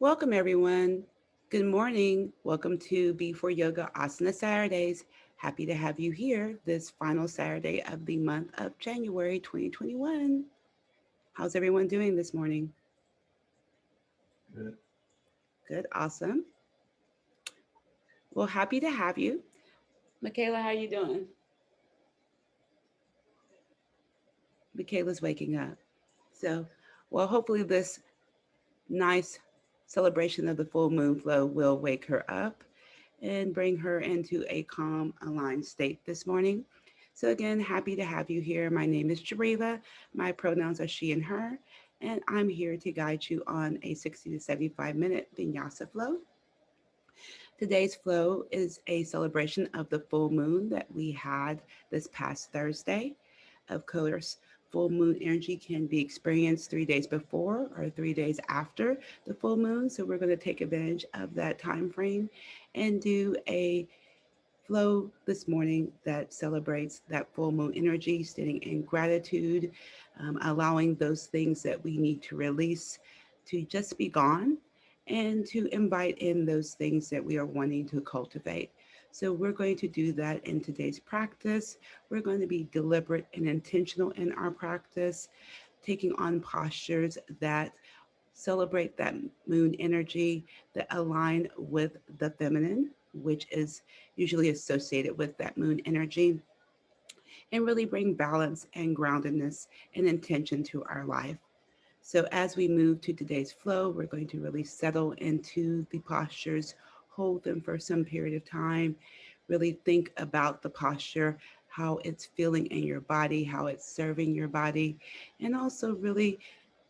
Welcome, everyone. Good morning. Welcome to BeForYoga Asana Saturdays. Happy to have you here this final Saturday of the month of January 2021. How's everyone doing this morning? Good. Good, awesome. Well, happy to have you. Michaela, how you doing? Michaela's waking up. So, well, hopefully this nice celebration of the full moon flow will wake her up and bring her into a calm, aligned state this morning. So, again, happy to have you here. My name is Jareva. My pronouns are she and her, and I'm here to guide you on a 60 to 75-minute vinyasa flow. Today's flow is a celebration of the full moon that we had this past Thursday. Of course, full moon energy can be experienced 3 days before or 3 days after the full moon. So we're going to take advantage of that time frame and do a flow this morning that celebrates that full moon energy, standing in gratitude, allowing those things that we need to release to just be gone, and to invite in those things that we are wanting to cultivate. So, we're going to do that in today's practice. We're going to be deliberate and intentional in our practice, taking on postures that celebrate that moon energy that align with the feminine, which is usually associated with that moon energy, and really bring balance and groundedness and intention to our life. So, as we move to today's flow, we're going to really settle into the postures, hold them for some period of time, really think about the posture, how it's feeling in your body, how it's serving your body, and also really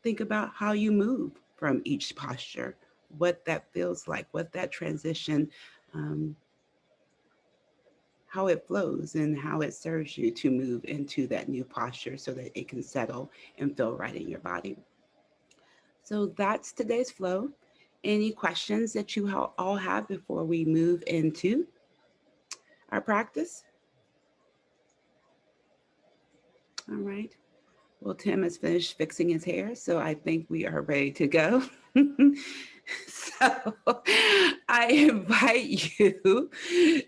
think about how you move from each posture, what that feels like, what that transition, um, how it flows, and how it serves you to move into that new posture so that it can settle and feel right in your body. So that's today's flow. Any questions that you all have before we move into our practice? All right. Well, Tim has finished fixing his hair, so I think we are ready to go. So I invite you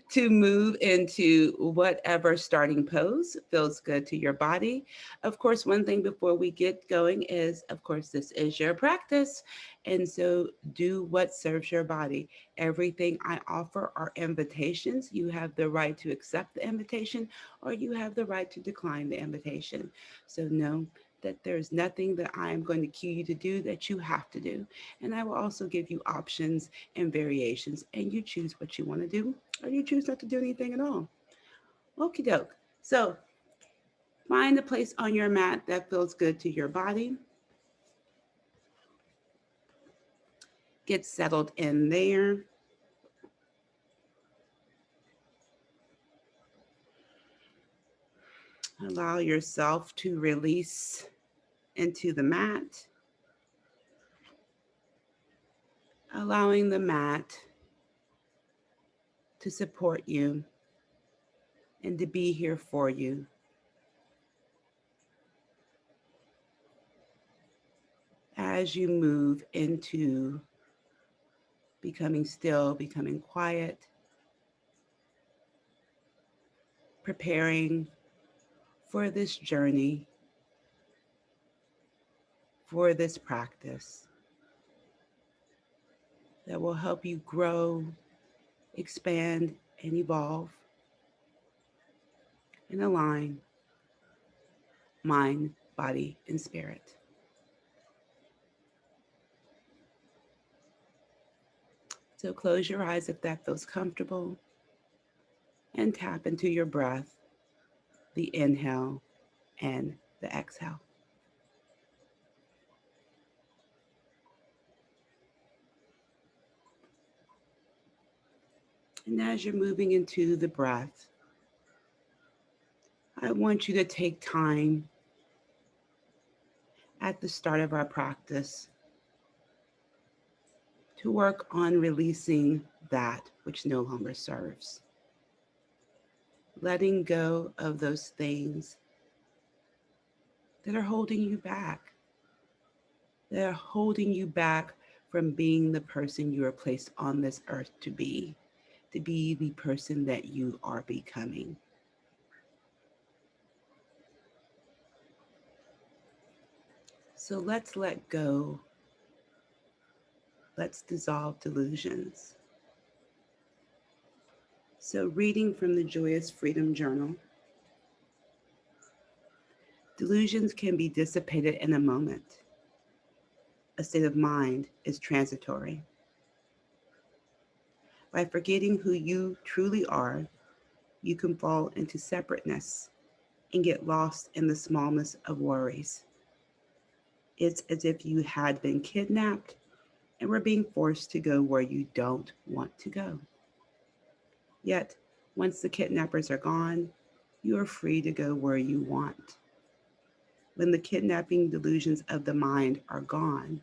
to move into whatever starting pose feels good to your body. Of course, one thing before we get going is, of course, this is your practice. And so do what serves your body. Everything I offer are invitations. You have the right to accept the invitation or you have the right to decline the invitation. So know that there's nothing that I am going to cue you to do that you have to do. And I will also give you options and variations, and you choose what you want to do, or you choose not to do anything at all. Okie doke. So find a place on your mat that feels good to your body. Get settled in there. Allow yourself to release into the mat, allowing the mat to support you and to be here for you as you move into becoming still, becoming quiet, preparing for this journey, for this practice that will help you grow, expand, and evolve and align mind, body, and spirit. So close your eyes if that feels comfortable and tap into your breath, the inhale and the exhale. And as you're moving into the breath, I want you to take time at the start of our practice to work on releasing that which no longer serves. Letting go of those things that are holding you back, that are holding you back from being the person you are placed on this earth to be the person that you are becoming. So let's let go. Let's dissolve delusions. So, reading from the Joyous Freedom Journal, delusions can be dissipated in a moment. A state of mind is transitory. By forgetting who you truly are, you can fall into separateness and get lost in the smallness of worries. It's as if you had been kidnapped and were being forced to go where you don't want to go. Yet, once the kidnappers are gone, you are free to go where you want. When the kidnapping delusions of the mind are gone,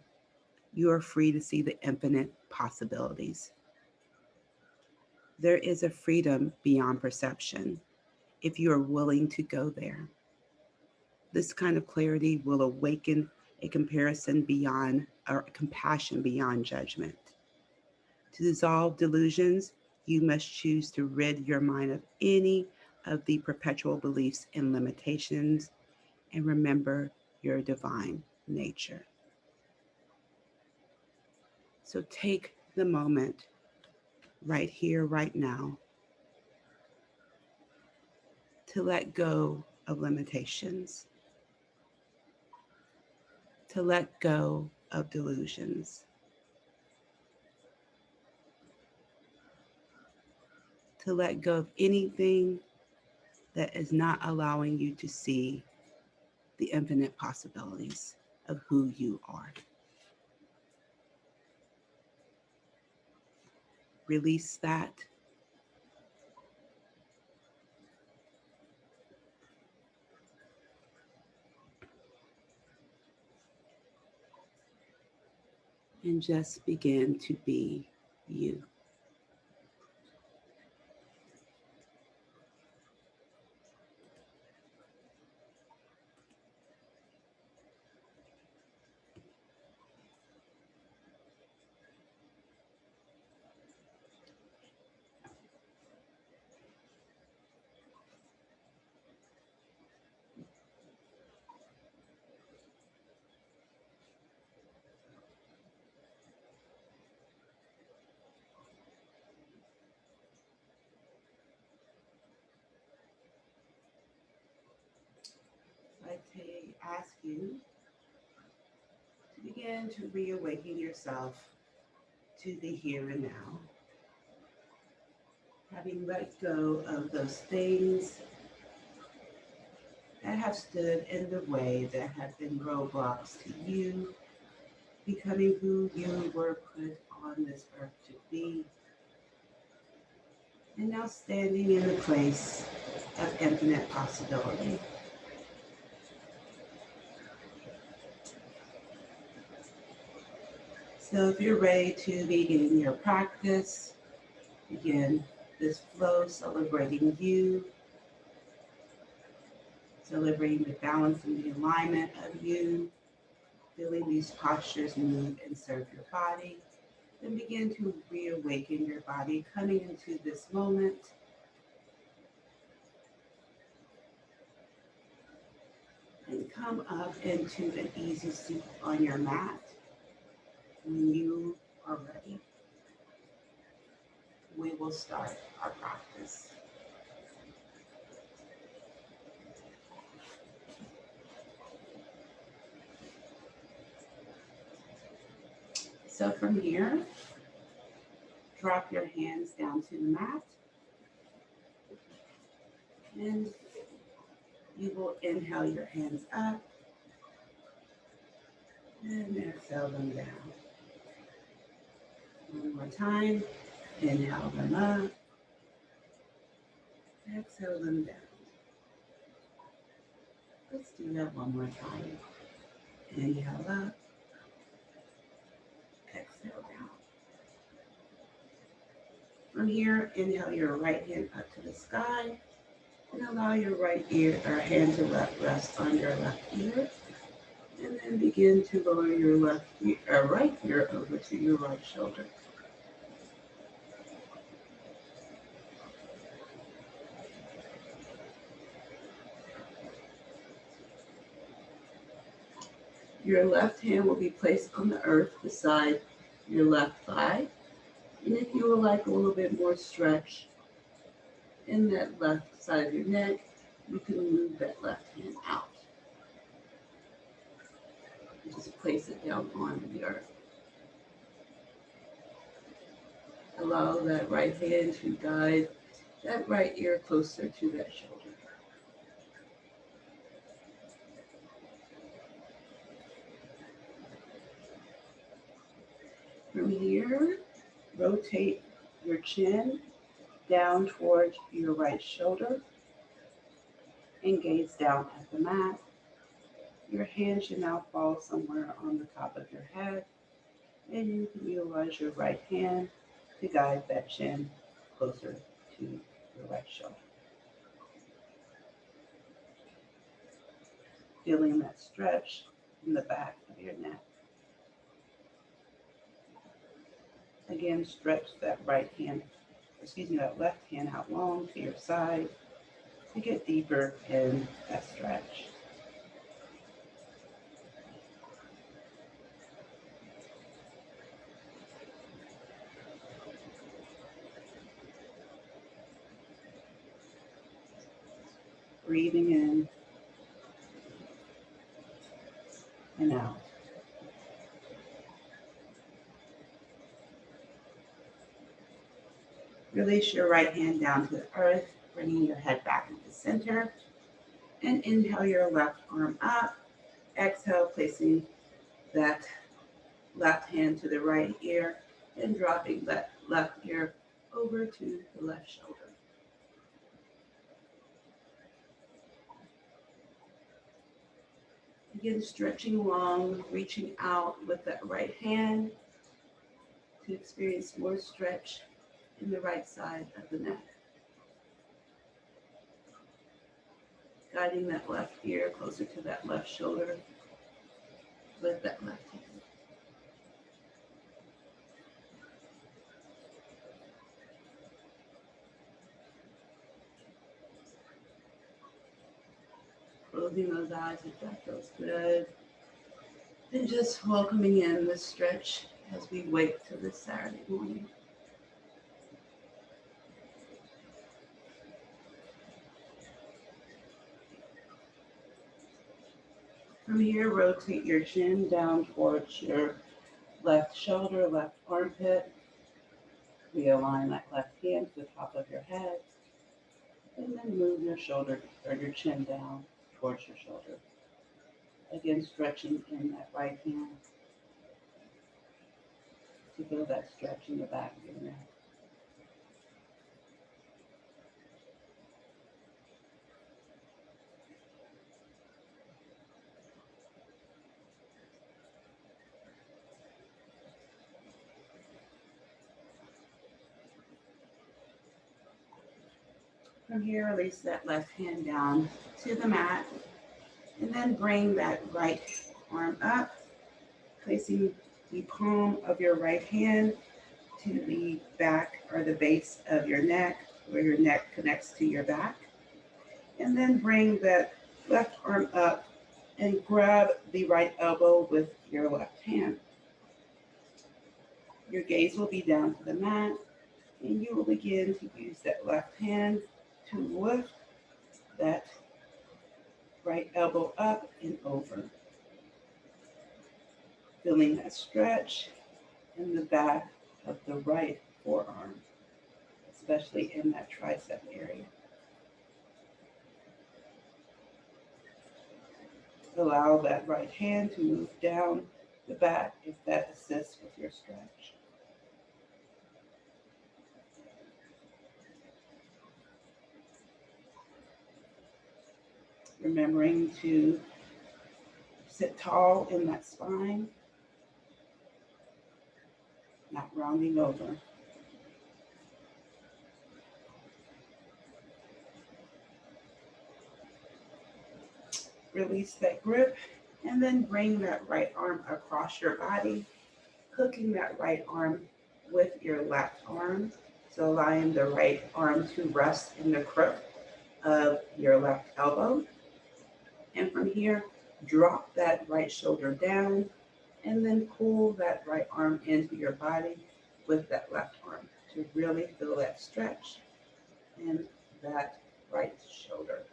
you are free to see the infinite possibilities. There is a freedom beyond perception if you are willing to go there. This kind of clarity will awaken a comparison beyond or compassion beyond judgment. To dissolve delusions, you must choose to rid your mind of any of the perpetual beliefs and limitations and remember your divine nature. So take the moment right here, right now, to let go of limitations, to let go of delusions, to let go of anything that is not allowing you to see the infinite possibilities of who you are. Release that. And just begin to be you. I ask you to begin to reawaken yourself to the here and now, having let go of those things that have stood in the way, that have been roadblocks to you becoming who you were put on this earth to be, and now standing in the place of infinite possibility. So if you're ready to begin your practice, begin this flow celebrating you, celebrating the balance and the alignment of you, feeling these postures move and serve your body. Then begin to reawaken your body, coming into this moment. And come up into an easy seat on your mat. When you are ready, we will start our practice. So from here, drop your hands down to the mat, and you will inhale your hands up and exhale them down. One more time, inhale them up, exhale them down. Let's do that one more time. Inhale up, exhale down. From here, inhale your right hand up to the sky and allow your right ear or hand to rest on your left ear. And then begin to lower your right ear over to your right shoulder. Your left hand will be placed on the earth beside your left thigh. And if you would like a little bit more stretch in that left side of your neck, you can move that left hand out. Just place it down on the earth. Allow that right hand to guide that right ear closer to that shoulder. From here, rotate your chin down towards your right shoulder and gaze down at the mat. Your hand should now fall somewhere on the top of your head, and you can utilize your right hand to guide that chin closer to your right shoulder. Feeling that stretch in the back of your neck. Again, stretch that that left hand out long to your side to get deeper in that stretch. Breathing in and out. Release your right hand down to the earth, bringing your head back into center. And inhale your left arm up. Exhale, placing that left hand to the right ear and dropping that left ear over to the left shoulder. Again, stretching long, reaching out with that right hand to experience more stretch in the right side of the neck. Guiding that left ear closer to that left shoulder with that left hand. Closing those eyes if that feels good. And just welcoming in the stretch as we wake to this Saturday morning. From here, rotate your chin down towards your left shoulder, left armpit. Realign that left hand to the top of your head. And then move your shoulder or your chin down towards your shoulder. Again, stretching in that right hand to feel that stretch in the back of your neck. From here, release that left hand down to the mat, and then bring that right arm up, placing the palm of your right hand to the back or the base of your neck, where your neck connects to your back. And then bring that left arm up and grab the right elbow with your left hand. Your gaze will be down to the mat, and you will begin to use that left hand to lift that right elbow up and over. Feeling that stretch in the back of the right forearm, especially in that tricep area. Allow that right hand to move down the back if that assists with your stretch. Remembering to sit tall in that spine, not rounding over. Release that grip And then bring that right arm across your body, hooking that right arm with your left arm. So allowing the right arm to rest in the crook of your left elbow. And from here, drop that right shoulder down and then pull that right arm into your body with that left arm to really feel that stretch in that right shoulder.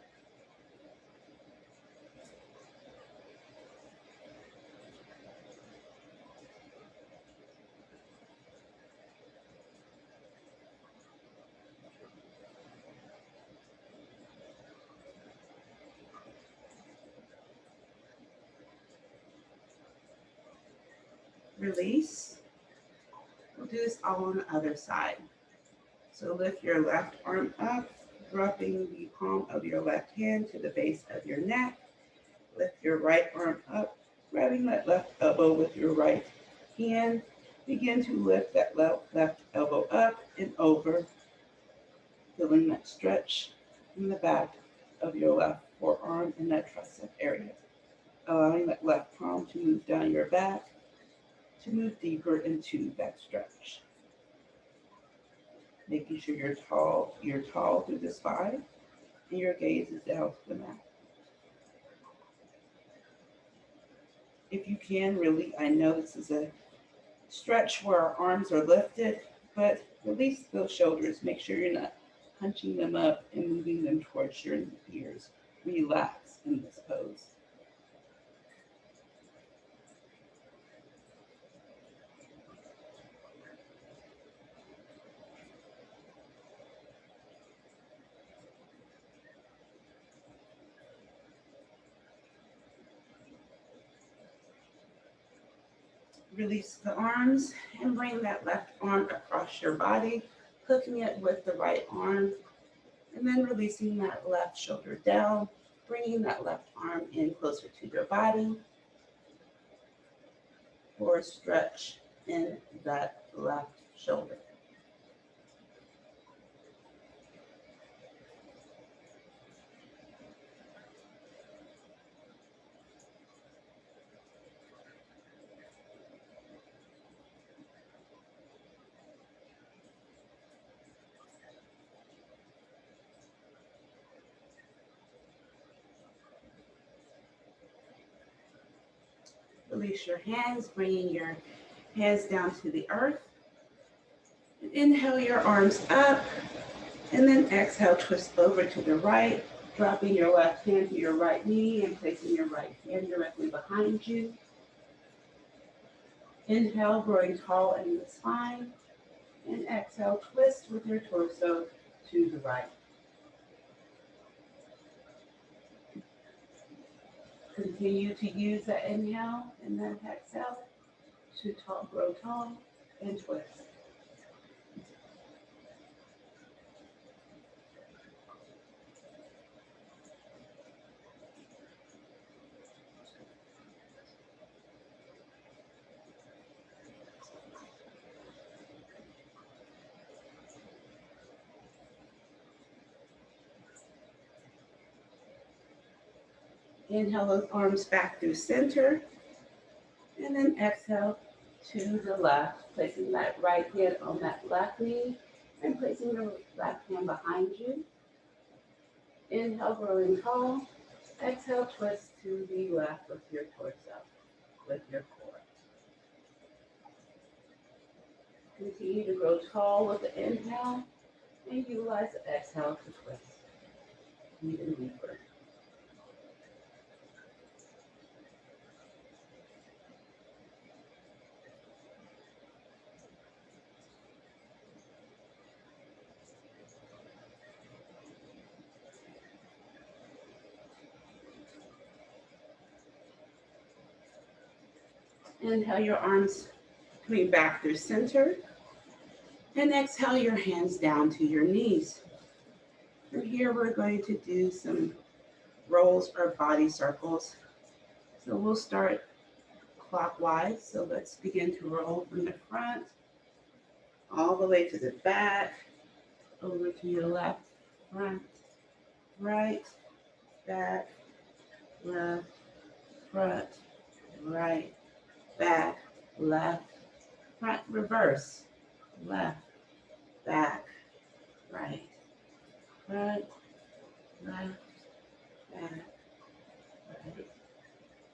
Release. We'll do this all on the other side. So lift your left arm up, dropping the palm of your left hand to the base of your neck. Lift your right arm up, grabbing that left elbow with your right hand. Begin to lift that left elbow up and over, feeling that stretch in the back of your left forearm in that tricep area. Allowing that left palm to move down your back to move deeper into that stretch. Making sure you're tall through the spine and your gaze is down to the mat. If you can, really, I know this is a stretch where our arms are lifted, but release those shoulders. Make sure you're not hunching them up and moving them towards your ears. Relax in this pose. Release the arms and bring that left arm across your body, hooking it with the right arm, and then releasing that left shoulder down, bringing that left arm in closer to your body for a stretch in that left shoulder. Release your hands, bringing your hands down to the earth. Inhale your arms up, and then exhale, twist over to the right, dropping your left hand to your right knee and placing your right hand directly behind you. Inhale, growing tall in the spine, and exhale, twist with your torso to the right. Continue to use that inhale and then exhale to grow tall and twist. Inhale those arms back through center, and then exhale to the left, placing that right hand on that left knee and placing the left hand behind you. Inhale, growing tall. Exhale, twist to the left with your torso, with your core. Continue to grow tall with the inhale and utilize the exhale to twist even deeper. Inhale your arms coming back through center. And exhale your hands down to your knees. From here, we're going to do some rolls or body circles. So we'll start clockwise. So let's begin to roll from the front all the way to the back, over to your left, front, right, back, left, front, right, back, left, front, reverse, left, back, right, front, left, back, right,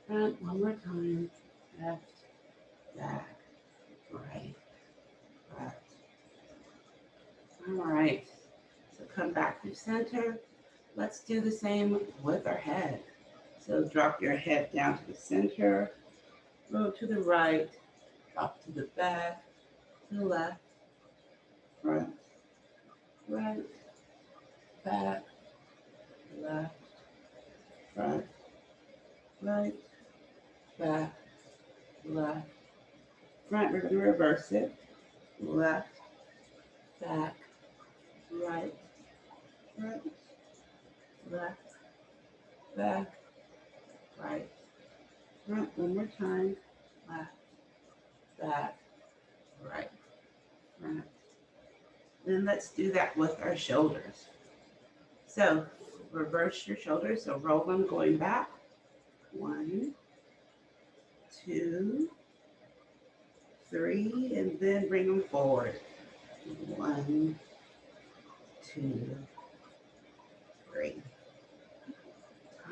front, one more time, left, back, right, left. All right, so come back to center. Let's do the same with our head. So drop your head down to the center, roll to the right, drop to the back, to the left, front, right, back, left, front, right, back, left, front. We're going to reverse it. Left, back, right, front, left, back, right, front. One more time. Left, back, right, front. Then let's do that with our shoulders. So reverse your shoulders. So roll them going back. 1, 2, 3, and then bring them forward. 1, 2, 3.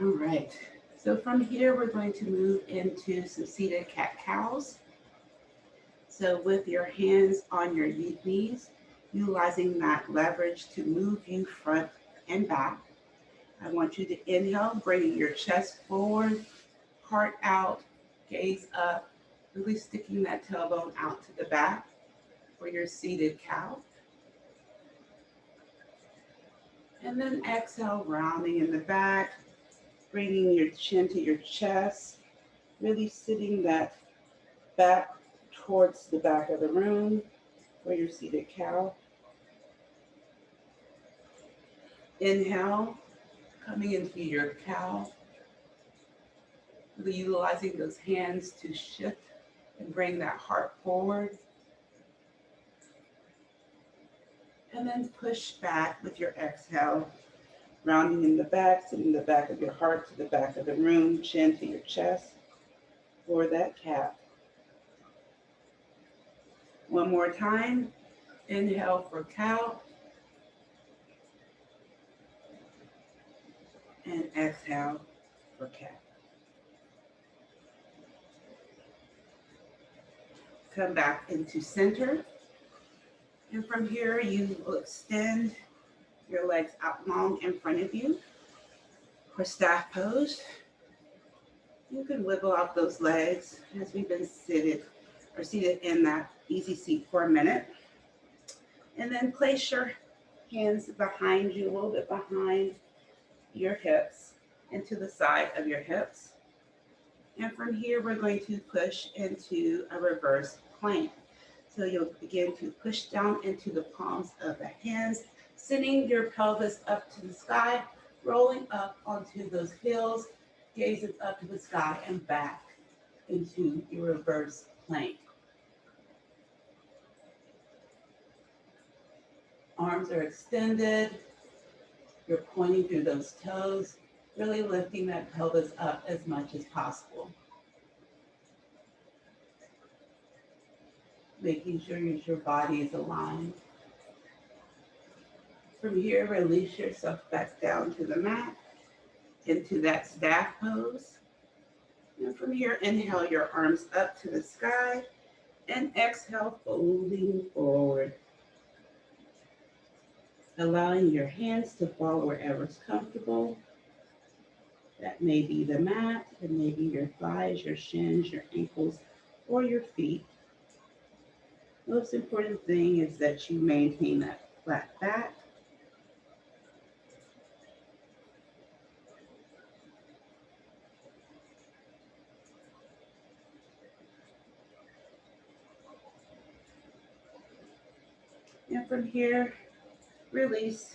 All right. So from here, we're going to move into some seated cat-cows. So with your hands on your knees, utilizing that leverage to move you front and back. I want you to inhale, bringing your chest forward, heart out, gaze up, really sticking that tailbone out to the back for your seated cow. And then exhale, rounding in the back, bringing your chin to your chest, really sitting that back towards the back of the room for your seated cow. Inhale, coming into your cow, really utilizing those hands to shift and bring that heart forward. And then push back with your exhale, rounding in the back, sending the back of your heart to the back of the room, chin to your chest for that cat. One more time. Inhale for cow. And exhale for cat. Come back into center. And from here, you will extend your legs out long in front of you for staff pose. You can wiggle out those legs as we've been seated in that easy seat for a minute. And then place your hands behind you, a little bit behind your hips and to the side of your hips. And from here, we're going to push into a reverse plank. So you'll begin to push down into the palms of the hands, sending your pelvis up to the sky, rolling up onto those heels, gazing up to the sky and back into your reverse plank. Arms are extended. You're pointing through those toes, really lifting that pelvis up as much as possible. Making sure your body is aligned. From here, release yourself back down to the mat, into that staff pose. And from here, inhale your arms up to the sky, and exhale, folding forward. Allowing your hands to fall wherever's comfortable. That may be the mat, it may be your thighs, your shins, your ankles, or your feet. The most important thing is that you maintain that flat back. And from here, release,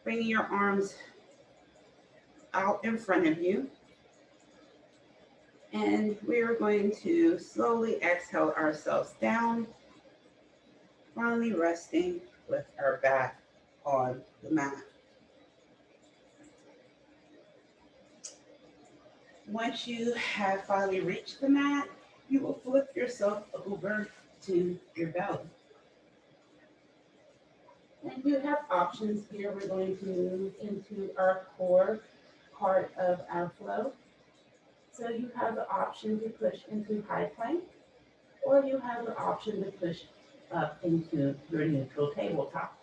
bringing your arms out in front of you. And we are going to slowly exhale ourselves down, finally resting with our back on the mat. Once you have finally reached the mat, you will flip yourself over to your belly. And you have options here. We're going to move into our core part of our flow. So you have the option to push into high plank, or you have the option to push up into your neutral tabletop.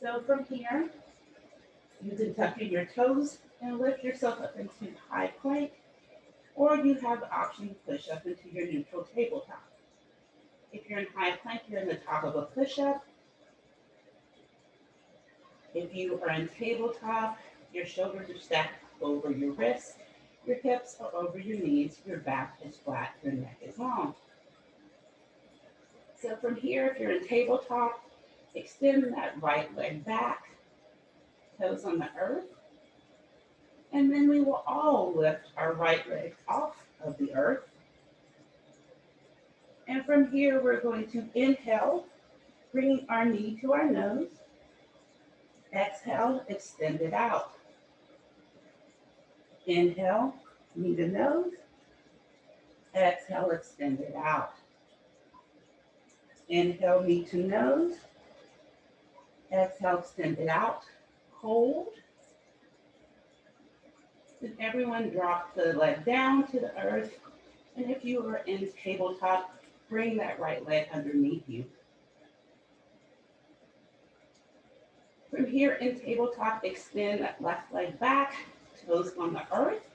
So from here, you can tuck in your toes and lift yourself up into high plank, or you have the option to push up into your neutral tabletop. If you're in high plank, you're in the top of a push-up. If you are in tabletop, your shoulders are stacked over your wrists, your hips are over your knees, your back is flat, your neck is long. So from here, if you're in tabletop, extend that right leg back, toes on the earth, and then we will all lift our right leg off of the earth. And from here, we're going to inhale, bringing our knee to our nose. Exhale, extend it out. Inhale, knee to nose. Exhale, extend it out. Inhale, knee to nose. Exhale, extend it out. Hold. Then everyone drop the leg down to the earth. And if you are in tabletop, bring that right leg underneath you. From here in tabletop, extend that left leg back, toes on the earth.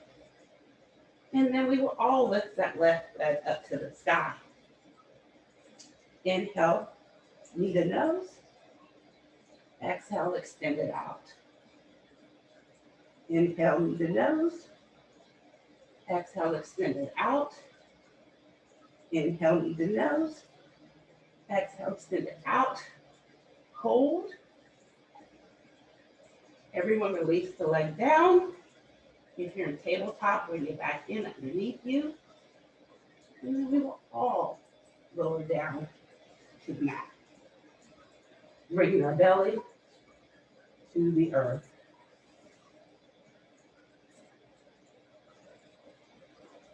And then we will all lift that left leg up to the sky. Inhale, knee to nose. Exhale, extend it out. Inhale, knee to nose. Exhale, extend it out. Inhale, knee to nose. Exhale, extend it out. Hold. Everyone release the leg down. If you're in tabletop, bring it back in underneath you. And then we will all lower down to the mat. Bringing our belly to the earth.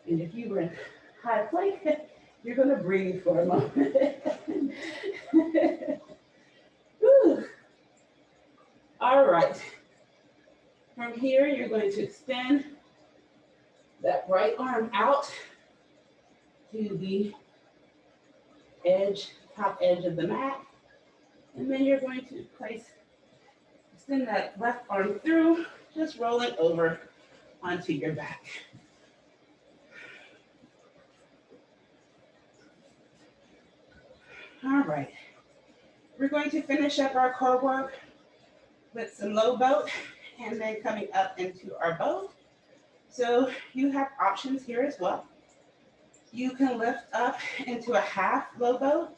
And if you were in high plank, you're going to breathe for a moment. All right. From here, you're going to extend that right arm out to the edge, top edge of the mat. And then you're going to extend that left arm through, just rolling over onto your back. All right. We're going to finish up our core work with some low boat and then coming up into our boat. So you have options here as well. You can lift up into a half low boat.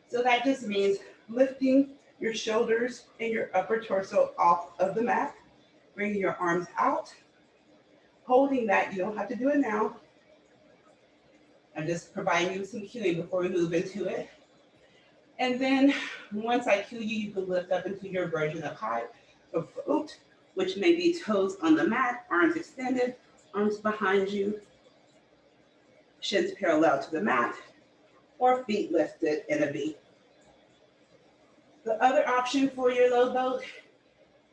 So that just means lifting your shoulders and your upper torso off of the mat, bringing your arms out, holding that. You don't have to do it now. I'm just providing you some cueing before we move into it. And then once I cue you, you can lift up into your version of high boat, which may be toes on the mat, arms extended, arms behind you, shins parallel to the mat, or feet lifted in a V. The other option for your low boat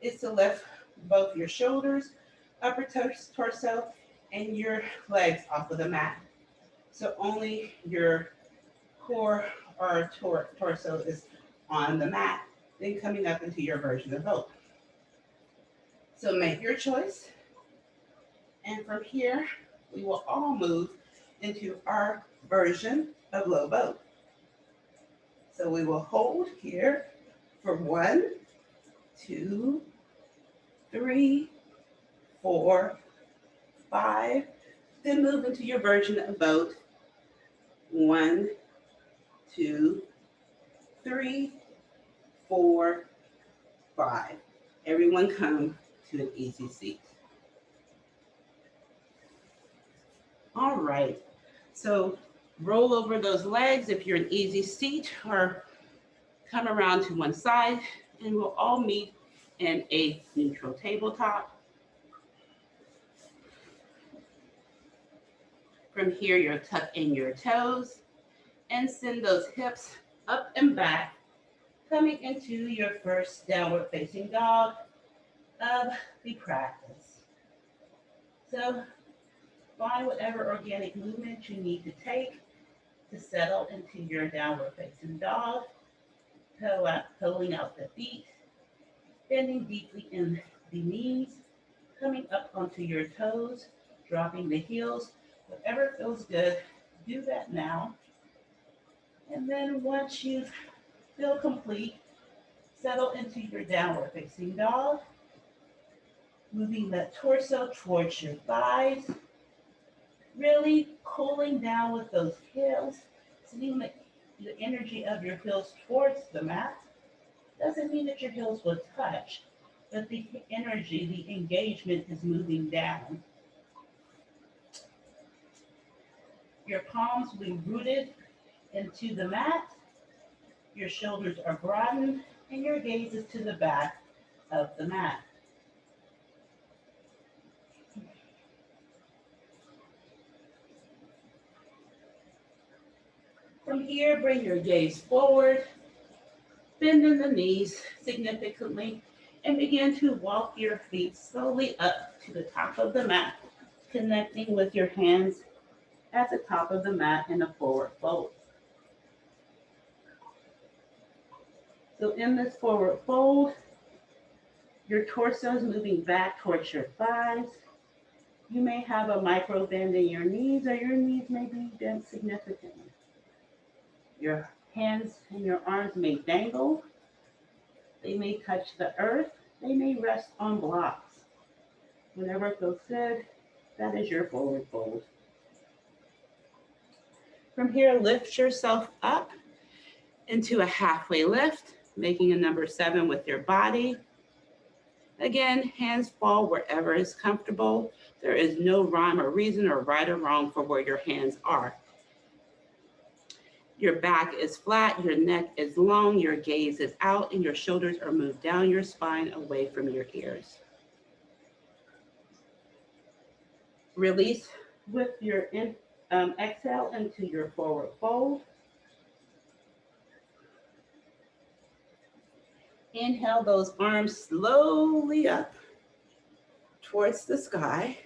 is to lift both your shoulders, upper torso, and your legs off of the mat. So only your core or torso is on the mat, then coming up into your version of boat. So make your choice. And from here, we will all move into our version of low boat. So we will hold here for 1, 2, 3, 4, 5. Then move into your version of boat. 1, 2, 3, 4, 5. Everyone come to an easy seat. All right. So roll over those legs if you're an easy seat, or come around to one side, and we'll all meet in a neutral tabletop. From here, you'll tuck in your toes and send those hips up and back, coming into your first downward facing dog of the practice. So find whatever organic movement you need to take to settle into your downward facing dog, pulling out the feet, bending deeply in the knees, coming up onto your toes, dropping the heels. Whatever feels good, do that now. And then once you feel complete, settle into your downward facing dog, moving the torso towards your thighs, really cooling down with those heels, sending the energy of your heels towards the mat. Doesn't mean that your heels will touch, but the energy, the engagement is moving down. Your palms will be rooted into the mat, your shoulders are broadened, and your gaze is to the back of the mat. From here, bring your gaze forward, bend in the knees significantly, and begin to walk your feet slowly up to the top of the mat, connecting with your hands at the top of the mat in a forward fold. So in this forward fold, your torso is moving back towards your thighs. You may have a micro bend in your knees, or your knees may be bent significantly. Your hands and your arms may dangle. They may touch the earth. They may rest on blocks. Whenever it feels good, that is your forward fold. From here, lift yourself up into a halfway lift, making a number 7 with your body. Again, hands fall wherever is comfortable. There is no rhyme or reason or right or wrong for where your hands are. Your back is flat, your neck is long, your gaze is out, and your shoulders are moved down your spine away from your ears. Release with your exhale into your forward fold. Inhale those arms slowly up towards the sky,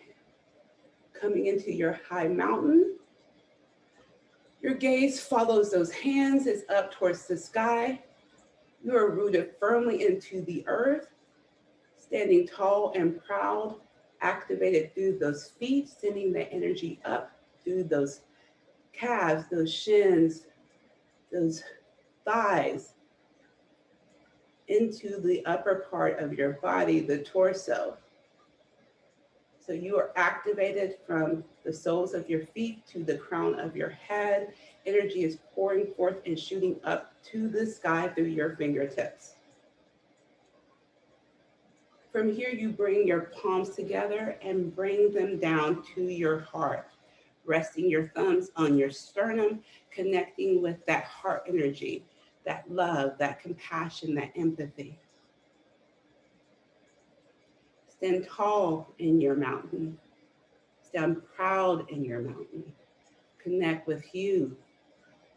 coming into your high mountain. Your gaze follows those hands, is up towards the sky. You are rooted firmly into the earth, standing tall and proud, activated through those feet, sending the energy up through those calves, those shins, those thighs, into the upper part of your body, the torso. So you are activated from the soles of your feet to the crown of your head. Energy is pouring forth and shooting up to the sky through your fingertips. From here, you bring your palms together and bring them down to your heart, resting your thumbs on your sternum, connecting with that heart energy, that love, that compassion, that empathy. Stand tall in your mountain. Stand proud in your mountain. Connect with you,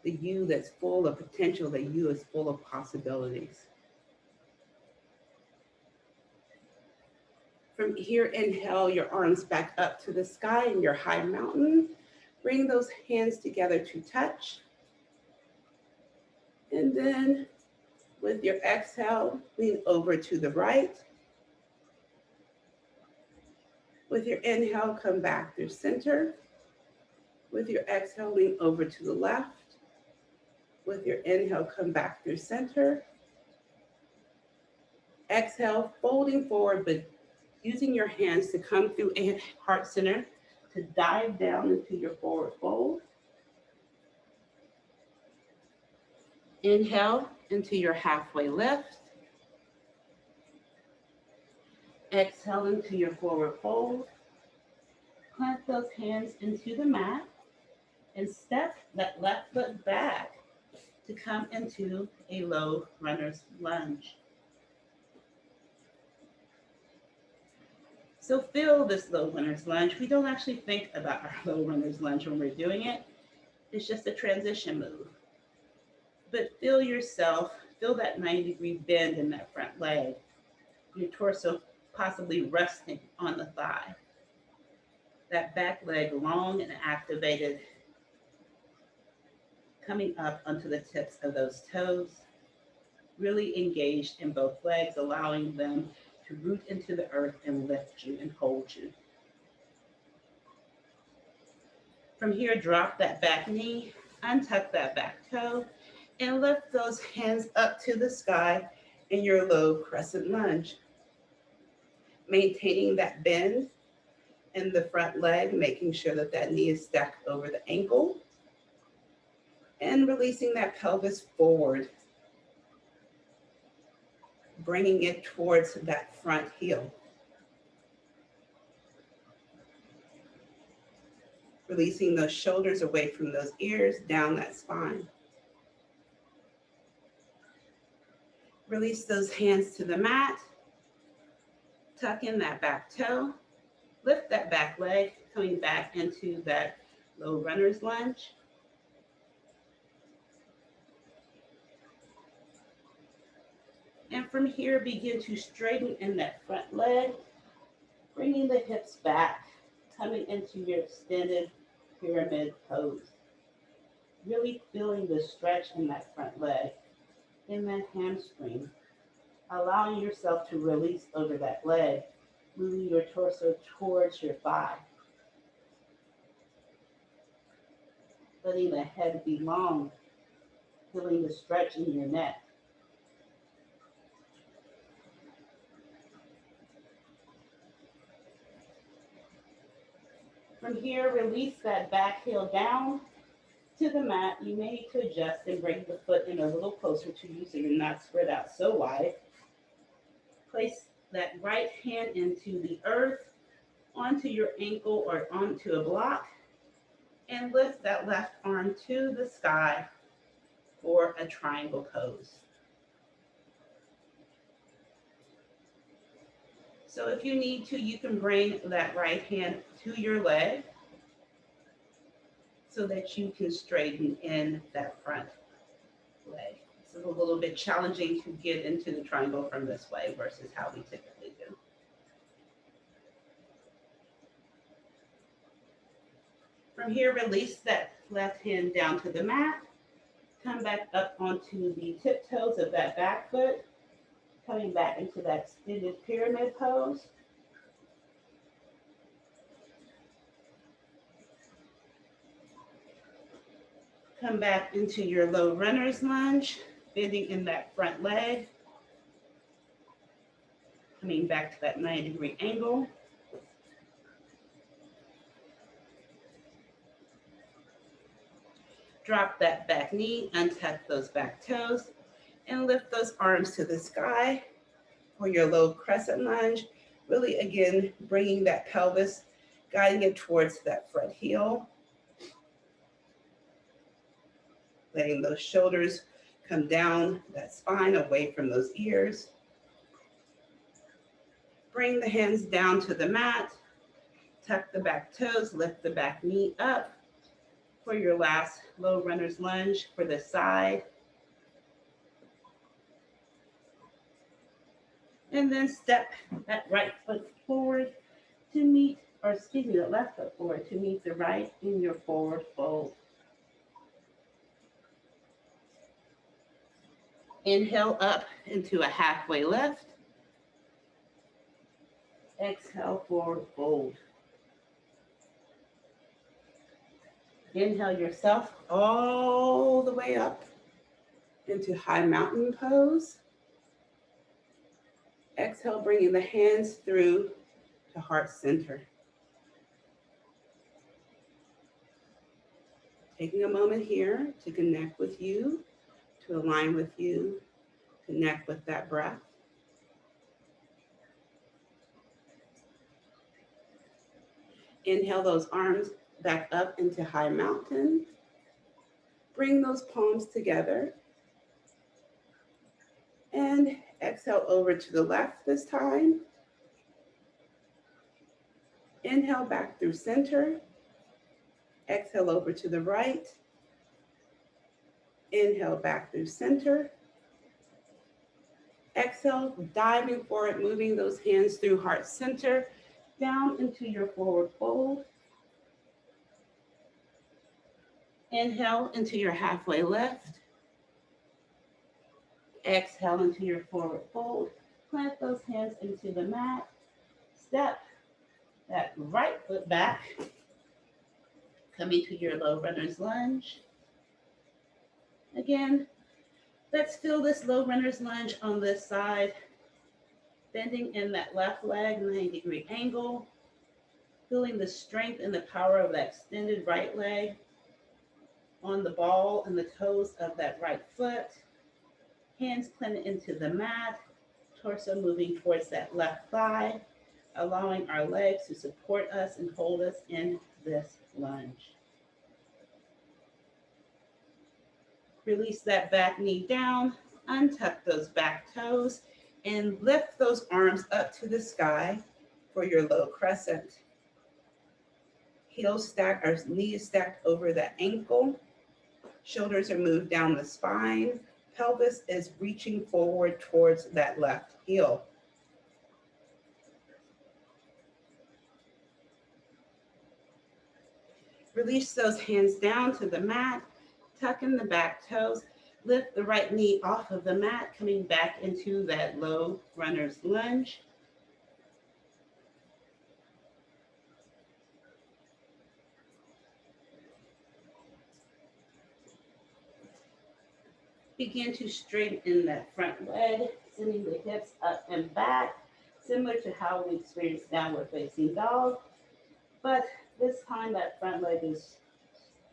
the you that's full of potential, the you is full of possibilities. From here, inhale your arms back up to the sky in your high mountain. Bring those hands together to touch. And then with your exhale, lean over to the right. With your inhale, come back through center. With your exhale, lean over to the left. With your inhale, come back through center. Exhale, folding forward, but using your hands to come through a heart center to dive down into your forward fold. Inhale into your halfway lift. Exhale into your forward fold. Plant those hands into the mat and step that left foot back to come into a low runner's lunge. So feel this low runner's lunge. We don't actually think about our low runner's lunge when we're doing it. It's just a transition move. But feel yourself, feel that 90-degree bend in that front leg, your torso possibly resting on the thigh. That back leg long and activated, coming up onto the tips of those toes, really engaged in both legs, allowing them to root into the earth and lift you and hold you. From here, drop that back knee, untuck that back toe, and lift those hands up to the sky in your low crescent lunge. Maintaining that bend in the front leg, making sure that that knee is stacked over the ankle, and releasing that pelvis forward, bringing it towards that front heel. Releasing those shoulders away from those ears, down that spine. Release those hands to the mat. Tuck in that back toe. Lift that back leg, coming back into that low runner's lunge. And from here, begin to straighten in that front leg, bringing the hips back, coming into your extended pyramid pose. Really feeling the stretch in that front leg, in that hamstring, allowing yourself to release over that leg, moving your torso towards your thigh. Letting the head be long, feeling the stretch in your neck. From here, release that back heel down to the mat. You may need to adjust and bring the foot in a little closer to you so you're not spread out so wide. Place that right hand into the earth, onto your ankle or onto a block, and lift that left arm to the sky for a triangle pose. So if you need to, you can bring that right hand to your leg so that you can straighten in that front leg. It's a little bit challenging to get into the triangle from this way versus how we typically do. From here, release that left hand down to the mat. Come back up onto the tiptoes of that back foot, coming back into that extended pyramid pose. Come back into your low runner's lunge, bending in that front leg. Coming back to that 90-degree angle. Drop that back knee, untuck those back toes, and lift those arms to the sky for your low crescent lunge. Really, again, bringing that pelvis, guiding it towards that front heel. Letting those shoulders come down that spine, away from those ears. Bring the hands down to the mat. Tuck the back toes, lift the back knee up for your last low runner's lunge for the side. And then step that right foot forward to meet, or excuse me, the left foot forward to meet the right in your forward fold. Inhale up into a halfway lift. Exhale, forward fold. Inhale yourself all the way up into high mountain pose. Exhale, bringing the hands through to heart center. Taking a moment here to connect with you, to align with you, connect with that breath. Inhale those arms back up into high mountain. Bring those palms together. And exhale over to the left this time. Inhale back through center. Exhale over to the right. Inhale back through center. Exhale, diving forward, moving those hands through heart center, down into your forward fold. Inhale into your halfway lift. Exhale into your forward fold. Plant those hands into the mat. Step that right foot back. Coming to your low runner's lunge. Again, let's feel this low runner's lunge on this side. Bending in that left leg, 90-degree angle. Feeling the strength and the power of that extended right leg on the ball and the toes of that right foot. Hands planted into the mat. Torso moving towards that left thigh, allowing our legs to support us and hold us in this lunge. Release that back knee down, untuck those back toes, and lift those arms up to the sky for your low crescent. Heels stacked, or knees stacked over the ankle. Shoulders are moved down the spine. Pelvis is reaching forward towards that left heel. Release those hands down to the mat. Tuck in the back toes. Lift the right knee off of the mat, coming back into that low runner's lunge. Begin to straighten that front leg, sending the hips up and back, similar to how we experienced downward facing dog. But this time that front leg is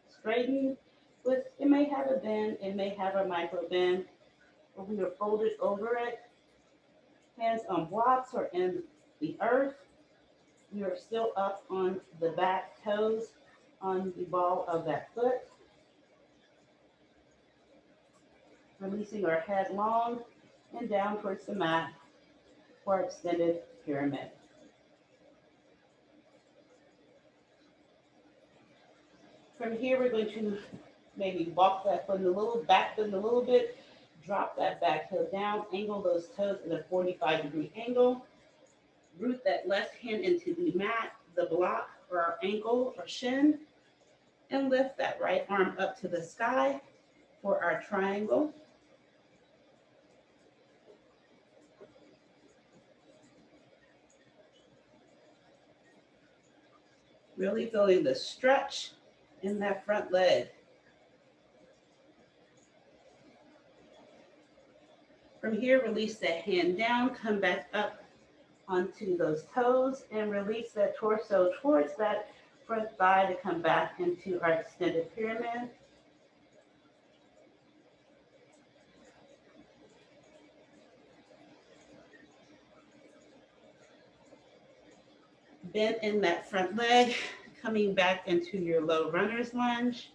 straightened. With, it may have a bend, it may have a micro bend, but we are folded over it. Hands on blocks or in the earth. We are still up on the back toes on the ball of that foot. Releasing our head long and down towards the mat for extended pyramid. From here, we're going to maybe walk that foot a little, back foot a little bit, drop that back heel down, angle those toes in a 45-degree angle, root that left hand into the mat, the block or our ankle or shin, and lift that right arm up to the sky for our triangle. Really feeling the stretch in that front leg. From here, release that hand down, come back up onto those toes, and release that torso towards that front thigh to come back into our extended pyramid. Bend in that front leg, coming back into your low runner's lunge.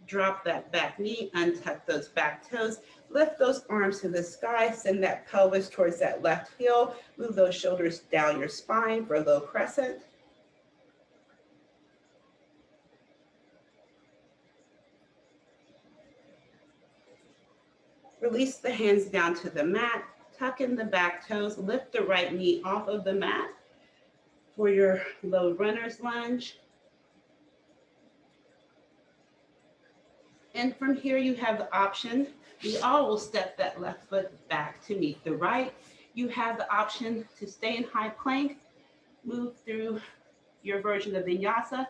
Drop that back knee, untuck those back toes, lift those arms to the sky, send that pelvis towards that left heel, move those shoulders down your spine for a low crescent. Release the hands down to the mat, tuck in the back toes, lift the right knee off of the mat for your low runner's lunge. And from here, you have the option. We all will step that left foot back to meet the right. You have the option to stay in high plank, move through your version of Vinyasa,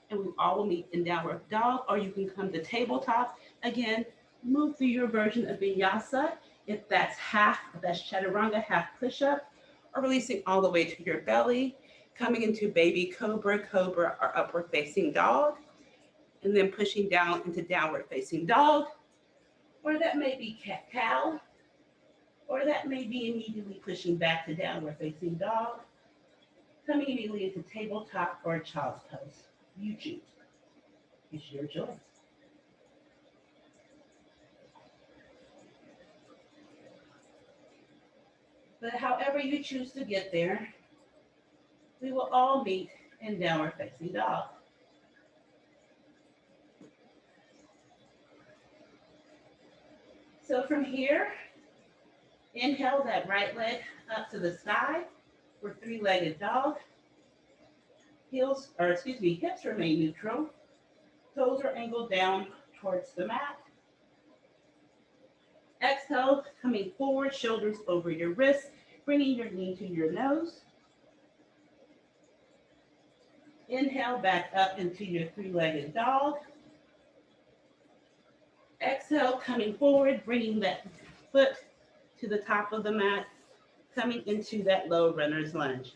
and we all will meet in downward dog, or you can come to tabletop. Again, move through your version of Vinyasa. If that's half, that's chaturanga, half push-up, or releasing all the way to your belly, coming into baby cobra, cobra, or upward facing dog, and then pushing down into downward facing dog, or that may be cat-cow, or that may be immediately pushing back to downward facing dog, coming immediately into tabletop or child's pose. You choose. It's your choice. But however you choose to get there, we will all meet in downward facing dog. So from here, inhale that right leg up to the sky for three-legged dog. Hips remain neutral. Toes are angled down towards the mat. Exhale, coming forward, shoulders over your wrists, bringing your knee to your nose. Inhale back up into your three-legged dog. Exhale, coming forward, bringing that foot to the top of the mat, coming into that low runner's lunge.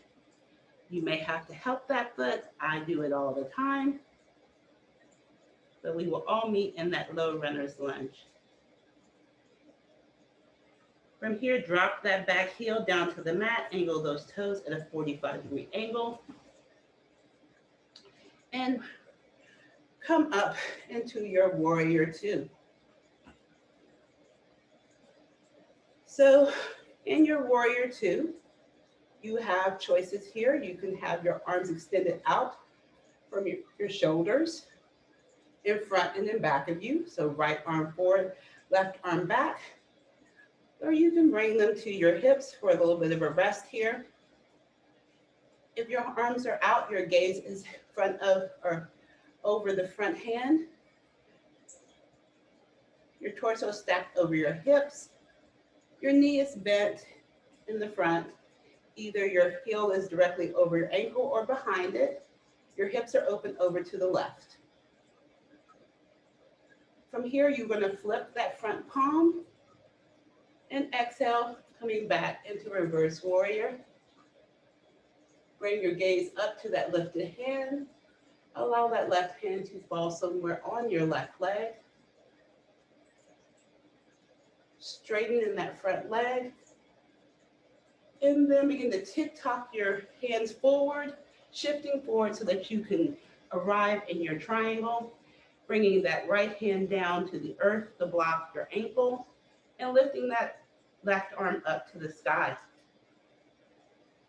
You may have to help that foot. I do it all the time. But we will all meet in that low runner's lunge. From here, drop that back heel down to the mat, angle those toes at a 45-degree angle. And come up into your warrior two. So in your warrior two, you have choices here. You can have your arms extended out from your shoulders, in front and in back of you. So right arm forward, left arm back. Or you can bring them to your hips for a little bit of a rest here. If your arms are out, your gaze is front of or over the front hand. Your torso stacked over your hips. Your knee is bent in the front. Either your heel is directly over your ankle or behind it. Your hips are open over to the left. From here, you're going to flip that front palm and exhale, coming back into reverse warrior. Bring your gaze up to that lifted hand. Allow that left hand to fall somewhere on your left leg. Straighten in that front leg. And then begin to tick-tock your hands forward, shifting forward so that you can arrive in your triangle. Bringing that right hand down to the earth to block your ankle and lifting that left arm up to the sky.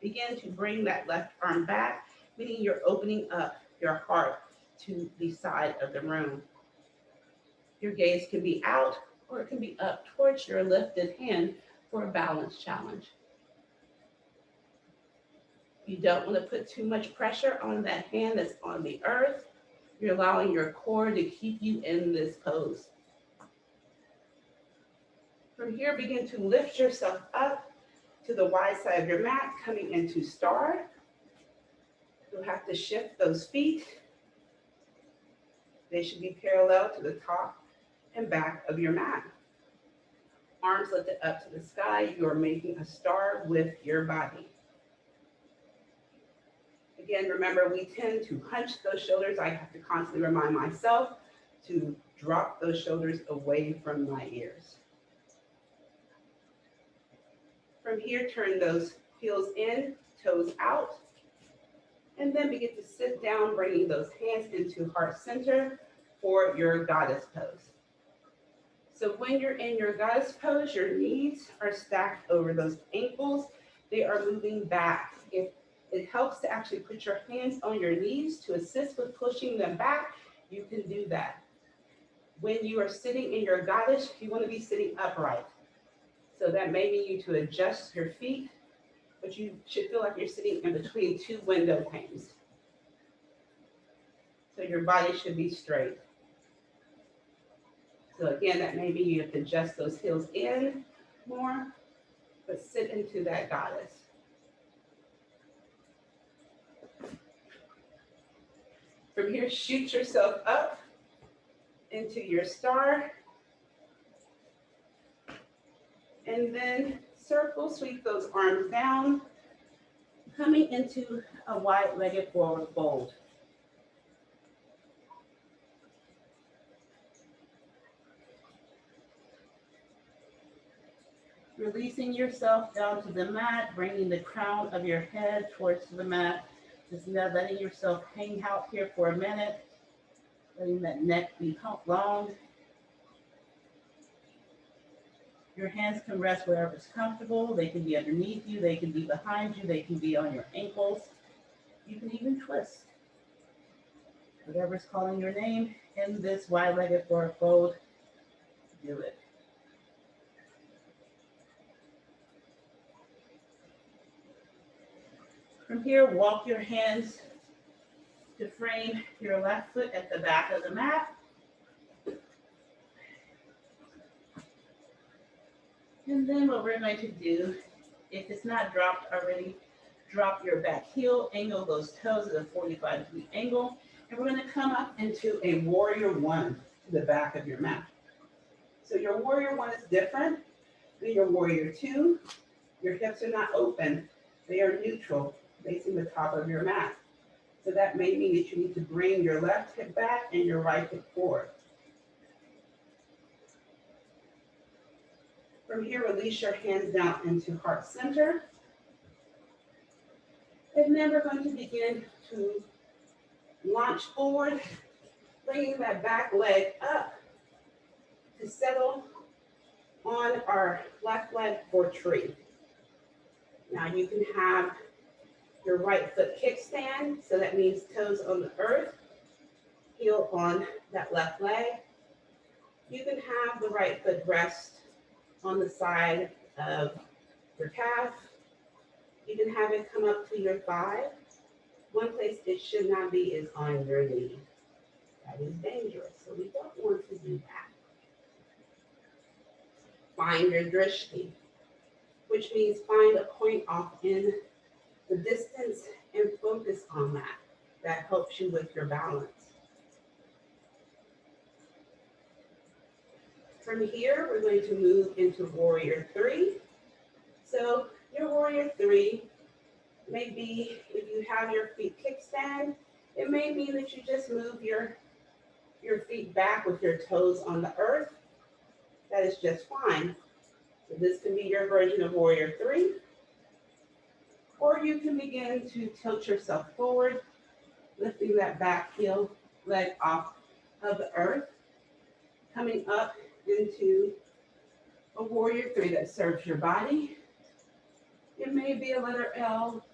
Begin to bring that left arm back, meaning you're opening up your heart to the side of the room. Your gaze can be out or it can be up towards your lifted hand for a balance challenge. You don't want to put too much pressure on that hand that's on the earth. You're allowing your core to keep you in this pose. From here, begin to lift yourself up to the wide side of your mat, coming into star. You'll have to shift those feet. They should be parallel to the top and back of your mat. Arms lifted up to the sky. You are making a star with your body. Again, remember, we tend to hunch those shoulders. I have to constantly remind myself to drop those shoulders away from my ears. From here, turn those heels in, toes out, and then begin to sit down, bringing those hands into heart center for your goddess pose. So when you're in your goddess pose, your knees are stacked over those ankles. They are moving back. If it helps to actually put your hands on your knees to assist with pushing them back, you can do that. When you are sitting in your goddess, you want to be sitting upright. So that may need you to adjust your feet, but you should feel like you're sitting in between two window panes. So your body should be straight. So again, that may be you have to adjust those heels in more, but sit into that goddess. From here, shoot yourself up into your star. And then circle, sweep those arms down, coming into a wide-legged forward fold. Releasing yourself down to the mat, bringing the crown of your head towards the mat. Just now letting yourself hang out here for a minute, letting that neck be long. Your hands can rest wherever it's comfortable. They can be underneath you. They can be behind you. They can be on your ankles. You can even twist. Whatever's calling your name in this wide-legged forward fold, do it. From here, walk your hands to frame your left foot at the back of the mat. And then what we're going to do, if it's not dropped already, drop your back heel, angle those toes at a 45-degree angle, and we're going to come up into a warrior one to the back of your mat. So your warrior one is different than your warrior two. Your hips are not open. They are neutral, facing the top of your mat. So that may mean that you need to bring your left hip back and your right hip forward. From here, release your hands down into heart center. And then we're going to begin to launch forward, bringing that back leg up to settle on our left leg for tree. Now you can have your right foot kickstand, so that means toes on the earth, heel on that left leg. You can have the right foot rest on the side of your calf. You can have it come up to your thigh. One place it should not be is on your knee. That is dangerous, so we don't want to do that. Find your drishti, which means find a point off in the distance and focus on that. That helps you with your balance. From here, we're going to move into warrior three. So your warrior three may be, if you have your feet kickstand, it may mean that you just move your feet back with your toes on the earth. That is just fine. So this can be your version of warrior three. Or you can begin to tilt yourself forward, lifting that back heel leg off of the earth, coming up into a warrior three that serves your body. It may be a letter L,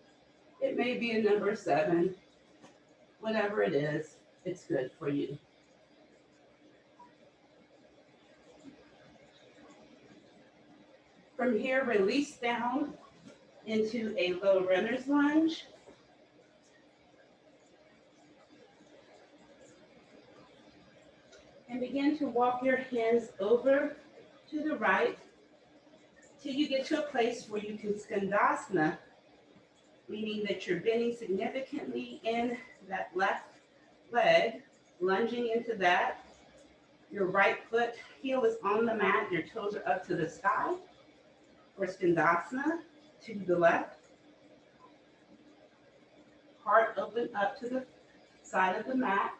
it may be a number 7, whatever it is, it's good for you. From here, release down into a low runner's lunge. And begin to walk your hands over to the right till you get to a place where you can skandasana, meaning that you're bending significantly in that left leg, lunging into that. Your right foot heel is on the mat, your toes are up to the sky. For skandasana, to the left. Heart open up to the side of the mat.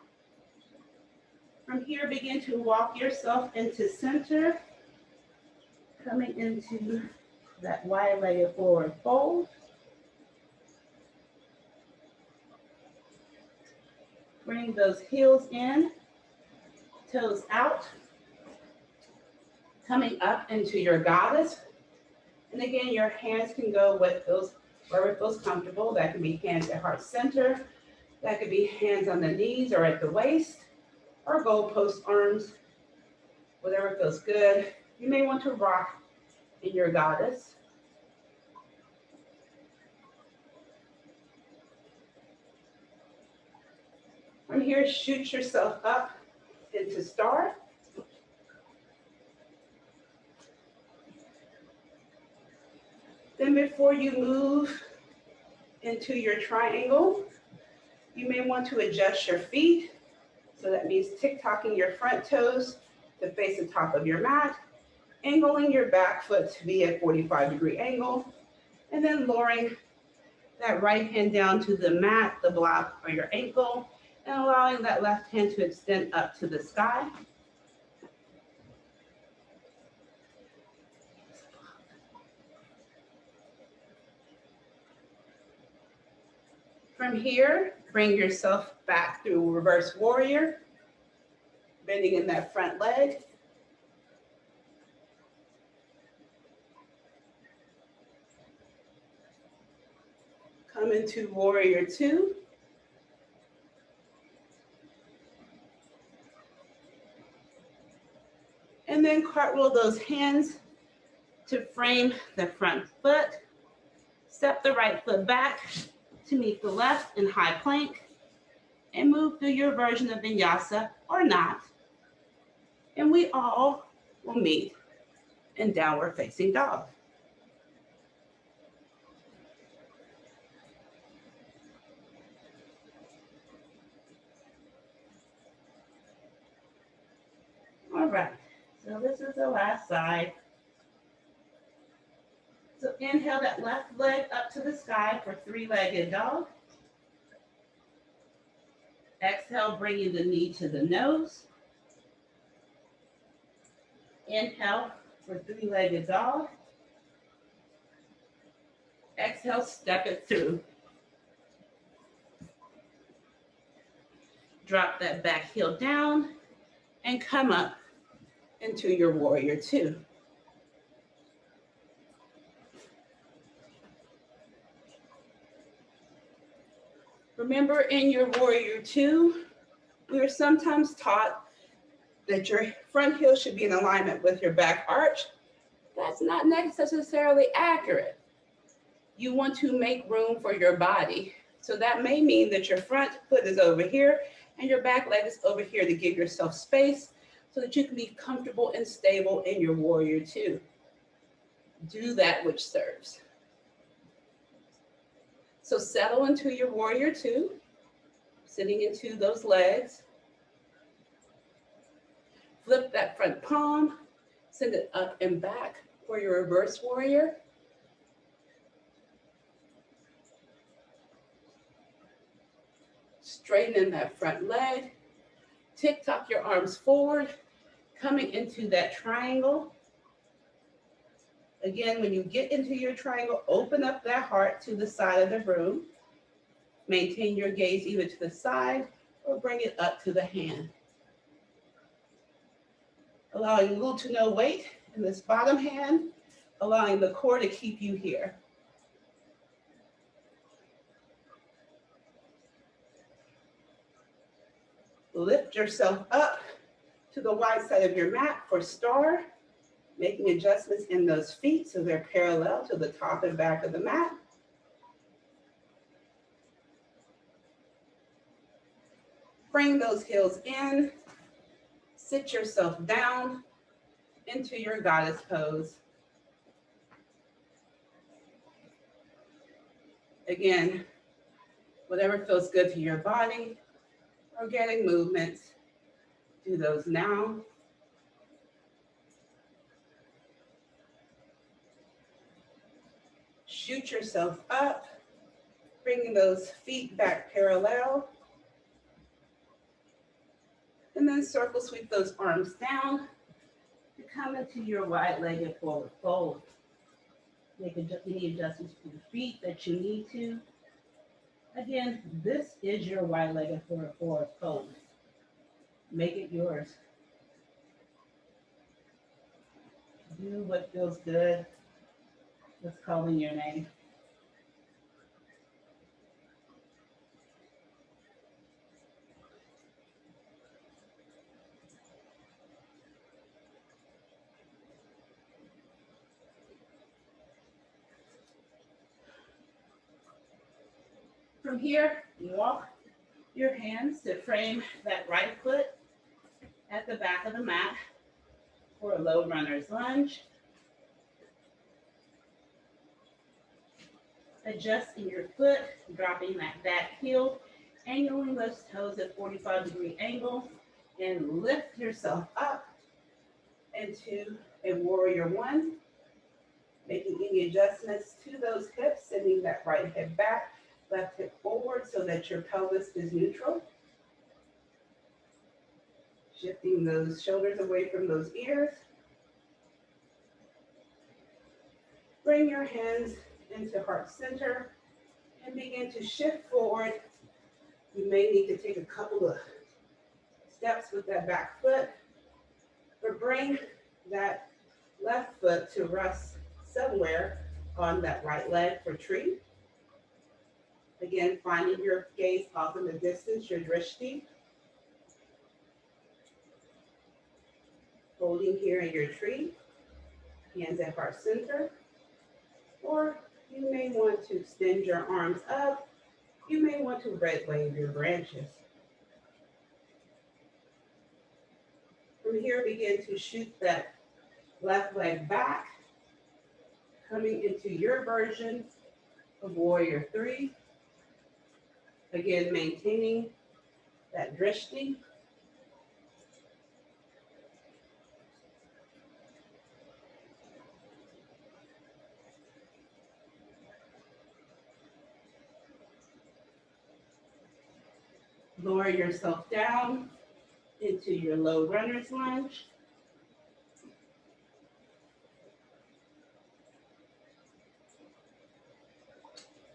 From here, begin to walk yourself into center, coming into that wide-legged forward fold. Bring those heels in, toes out, coming up into your goddess. And again, your hands can go with those, wherever it feels comfortable. That can be hands at heart center. That could be hands on the knees or at the waist, or goalpost arms, whatever feels good. You may want to rock in your goddess. From here, shoot yourself up into star. Then before you move into your triangle, you may want to adjust your feet. So that means tick-tocking your front toes to face the top of your mat, angling your back foot to be at 45-degree angle, and then lowering that right hand down to the mat, the block, or your ankle, and allowing that left hand to extend up to the sky. From here, bring yourself back through reverse warrior, bending in that front leg. Come into warrior two. And then cartwheel those hands to frame the front foot. Step the right foot back to meet the left in high plank. And move through your version of vinyasa or not. And we all will meet in downward facing dog. All right, so this is the last side. So inhale that left leg up to the sky for three-legged dog. Exhale, bringing the knee to the nose. Inhale for three-legged dog. Exhale, step it through. Drop that back heel down and come up into your warrior two. Remember, in your warrior two, we are sometimes taught that your front heel should be in alignment with your back arch. That's not necessarily accurate. You want to make room for your body. So that may mean that your front foot is over here and your back leg is over here to give yourself space so that you can be comfortable and stable in your warrior two. Do that which serves. So settle into your warrior two, sitting into those legs. Flip that front palm, send it up and back for your reverse warrior. Straighten in that front leg. Tick-tock your arms forward, coming into that triangle. Again, when you get into your triangle, open up that heart to the side of the room. Maintain your gaze either to the side or bring it up to the hand. Allowing little to no weight in this bottom hand, allowing the core to keep you here. Lift yourself up to the wide side of your mat for star, making adjustments in those feet so they're parallel to the top and back of the mat. Bring those heels in, sit yourself down into your goddess pose. Again, whatever feels good to your body, organic movements, do those now. Shoot yourself up, bringing those feet back parallel. And then circle sweep those arms down to come into your wide-legged forward fold. Make any adjustments to the feet that you need to. Again, this is your wide-legged forward fold. Make it yours. Do what feels good. What's calling your name. From here, walk your hands to frame that right foot at the back of the mat for a low runner's lunge. Adjusting your foot, dropping that back heel, angling those toes at 45-degree angle, and lift yourself up into a warrior one. Making any adjustments to those hips, sending that right hip back, left hip forward so that your pelvis is neutral. Shifting those shoulders away from those ears. Bring your hands into heart center and begin to shift forward. You may need to take a couple of steps with that back foot, but bring that left foot to rest somewhere on that right leg for tree. Again, finding your gaze off in the distance, your drishti. Holding here in your tree, hands at heart center. Or you may want to extend your arms up. You may want to red wave your branches. From here, begin to shoot that left leg back, coming into your version of Warrior 3. Again, maintaining that drishti. Lower yourself down into your low runner's lunge.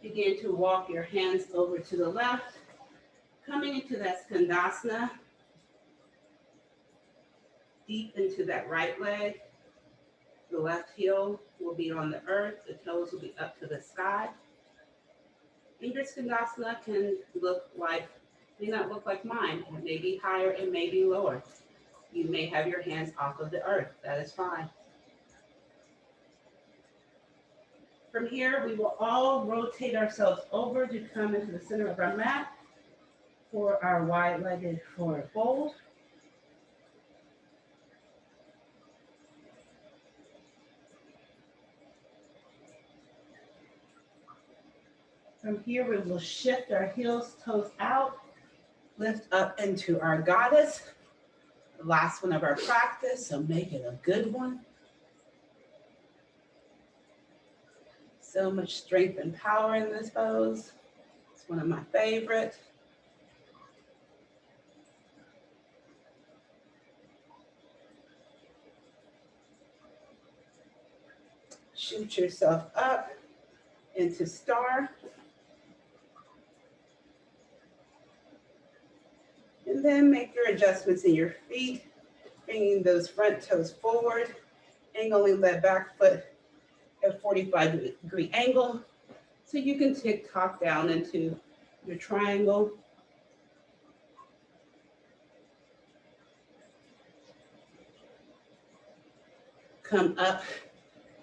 Begin to walk your hands over to the left, coming into that skandasana, deep into that right leg. The left heel will be on the earth, the toes will be up to the sky. And your skandasana may not look like mine. It may be higher, it may be lower. You may have your hands off of the earth, that is fine. From here, we will all rotate ourselves over to come into the center of our mat for our wide-legged forward fold. From here, we will shift our heels, toes out, lift up into our goddess. The last one of our practice, so make it a good one. So much strength and power in this pose. It's one of my favorites. Shoot yourself up into star. And then make your adjustments in your feet, bringing those front toes forward, angling that back foot at 45-degree angle. So you can tick-tock down into your triangle. Come up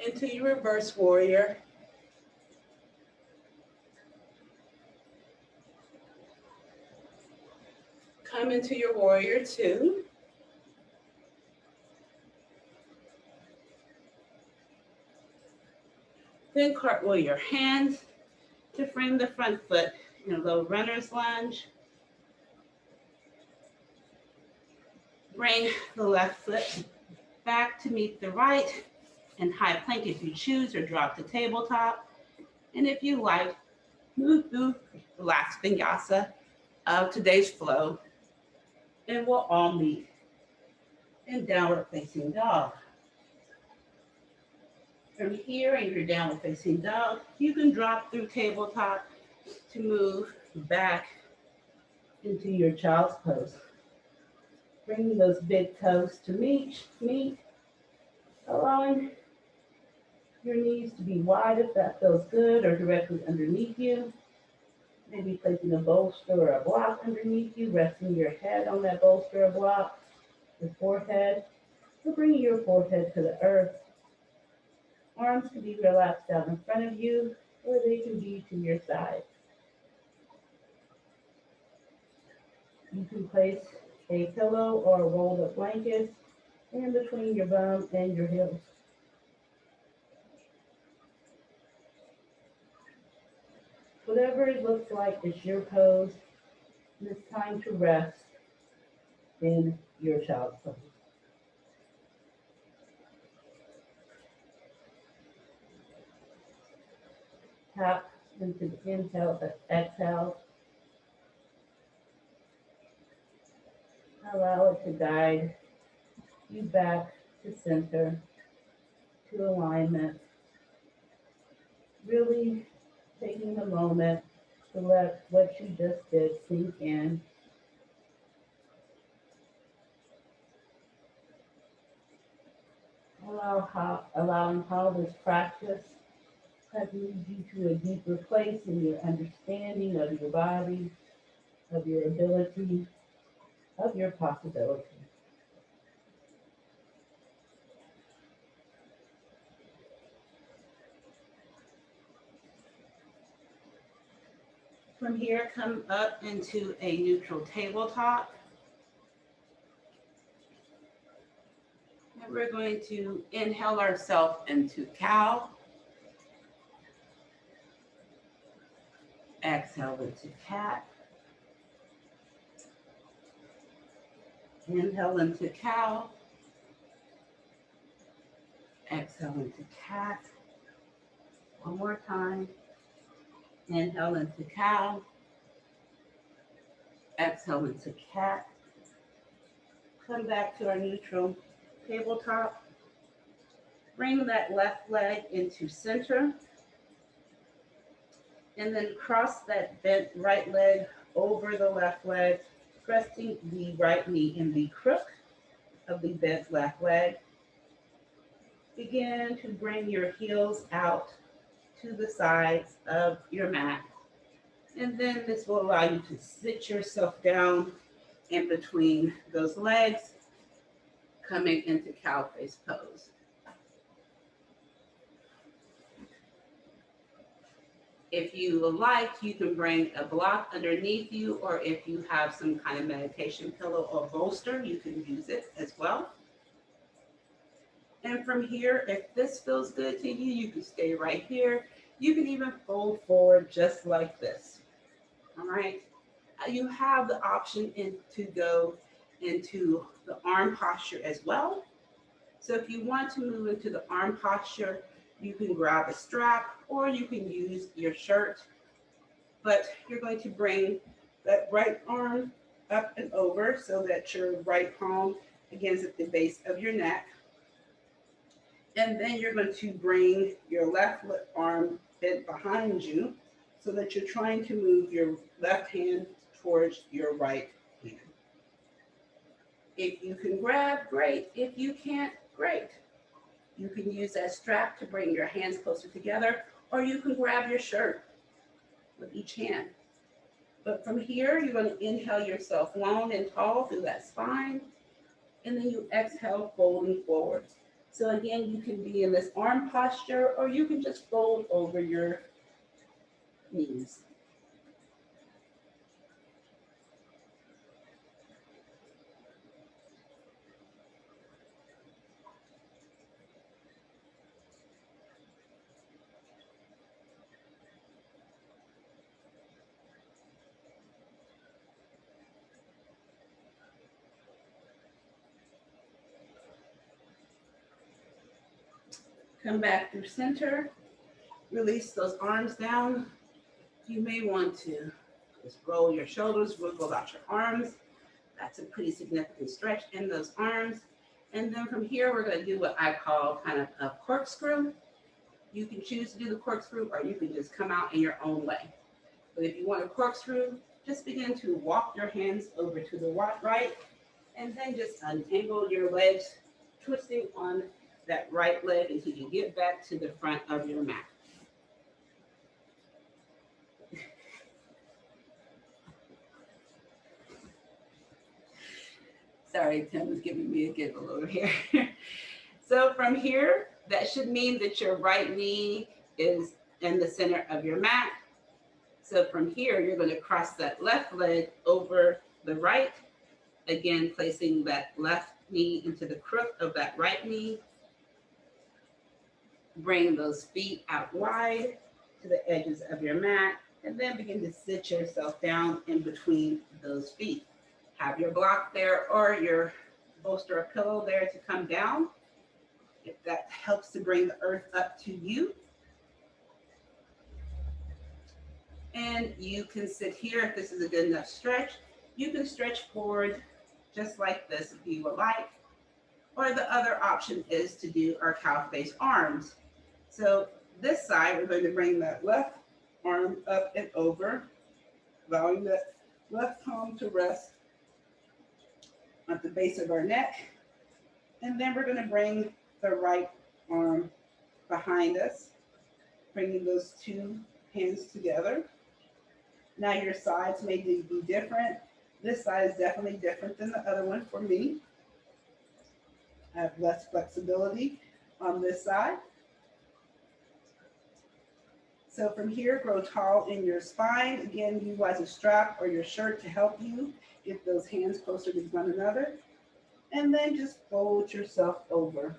into your reverse warrior. Come into your warrior 2. Then cartwheel your hands to frame the front foot in a low runner's lunge. Bring the left foot back to meet the right and high plank if you choose, or drop to tabletop. And if you like, move through the last vinyasa of today's flow, and we'll all meet in downward facing dog. From here in your downward facing dog, you can drop through tabletop to move back into your child's pose. Bringing those big toes to meet, allowing your knees to be wide if that feels good, or directly underneath you. Maybe placing a bolster or a block underneath you, resting your head on that bolster or block, your forehead, or bringing your forehead to the earth. Arms can be relaxed out in front of you, or they can be to your side. You can place a pillow or a rolled up blanket in between your bum and your heels. Whatever it looks like is your pose, and it's time to rest in your child's pose. Tap into the inhale, exhale. Allow it to guide you back to center, to alignment. Really taking a moment to let what you just did sink in. Allowing how this practice God leads you to a deeper place in your understanding of your body, of your ability, of your possibility. From here, come up into a neutral tabletop. And we're going to inhale ourselves into cow. Exhale into cat. Inhale into cow. Exhale into cat. One more time. Inhale into cow. Exhale into cat. Come back to our neutral tabletop. Bring that left leg into center. And then cross that bent right leg over the left leg, resting the right knee in the crook of the bent left leg. Begin to bring your heels out to the sides of your mat. And then this will allow you to sit yourself down in between those legs, coming into cow face pose. If you like, you can bring a block underneath you, or if you have some kind of meditation pillow or bolster, you can use it as well. And from here, if this feels good to you, you can stay right here. You can even fold forward just like this. All right. You have the option to go into the arm posture as well. So if you want to move into the arm posture, you can grab a strap or you can use your shirt. But you're going to bring that right arm up and over so that your right palm again is at the base of your neck. And then you're going to bring your left arm bent behind you so that you're trying to move your left hand towards your right hand. If you can grab, great. If you can't, great. You can use that strap to bring your hands closer together, or you can grab your shirt with each hand. But from here, you're going to inhale yourself long and tall through that spine, and then you exhale, folding forward. So again, you can be in this arm posture, or you can just fold over your knees. Come back through center. Release those arms down. You may want to just roll your shoulders, wiggle out your arms. That's a pretty significant stretch in those arms. And then from here, we're going to do what I call kind of a corkscrew. You can choose to do the corkscrew, or you can just come out in your own way. But if you want a corkscrew, just begin to walk your hands over to the right, and then just untangle your legs, twisting on that right leg until you get back to the front of your mat. Sorry, Tim was giving me a giggle over here. So from here, that should mean that your right knee is in the center of your mat. So from here, you're going to cross that left leg over the right, again, placing that left knee into the crook of that right knee. Bring those feet out wide to the edges of your mat, and then begin to sit yourself down in between those feet. Have your block there or your bolster or pillow there to come down. If that helps to bring the earth up to you. And you can sit here if this is a good enough stretch. You can stretch forward just like this if you would like. Or the other option is to do our cow face arms. So this side, we're going to bring that left arm up and over, allowing that left palm to rest at the base of our neck. And then we're going to bring the right arm behind us. bringing those two hands together. Now your sides may be different. This side is definitely different than the other one for me. I have less flexibility on this side. So from here, grow tall in your spine. Again, utilize a strap or your shirt to help you get those hands closer to one another. And then just fold yourself over.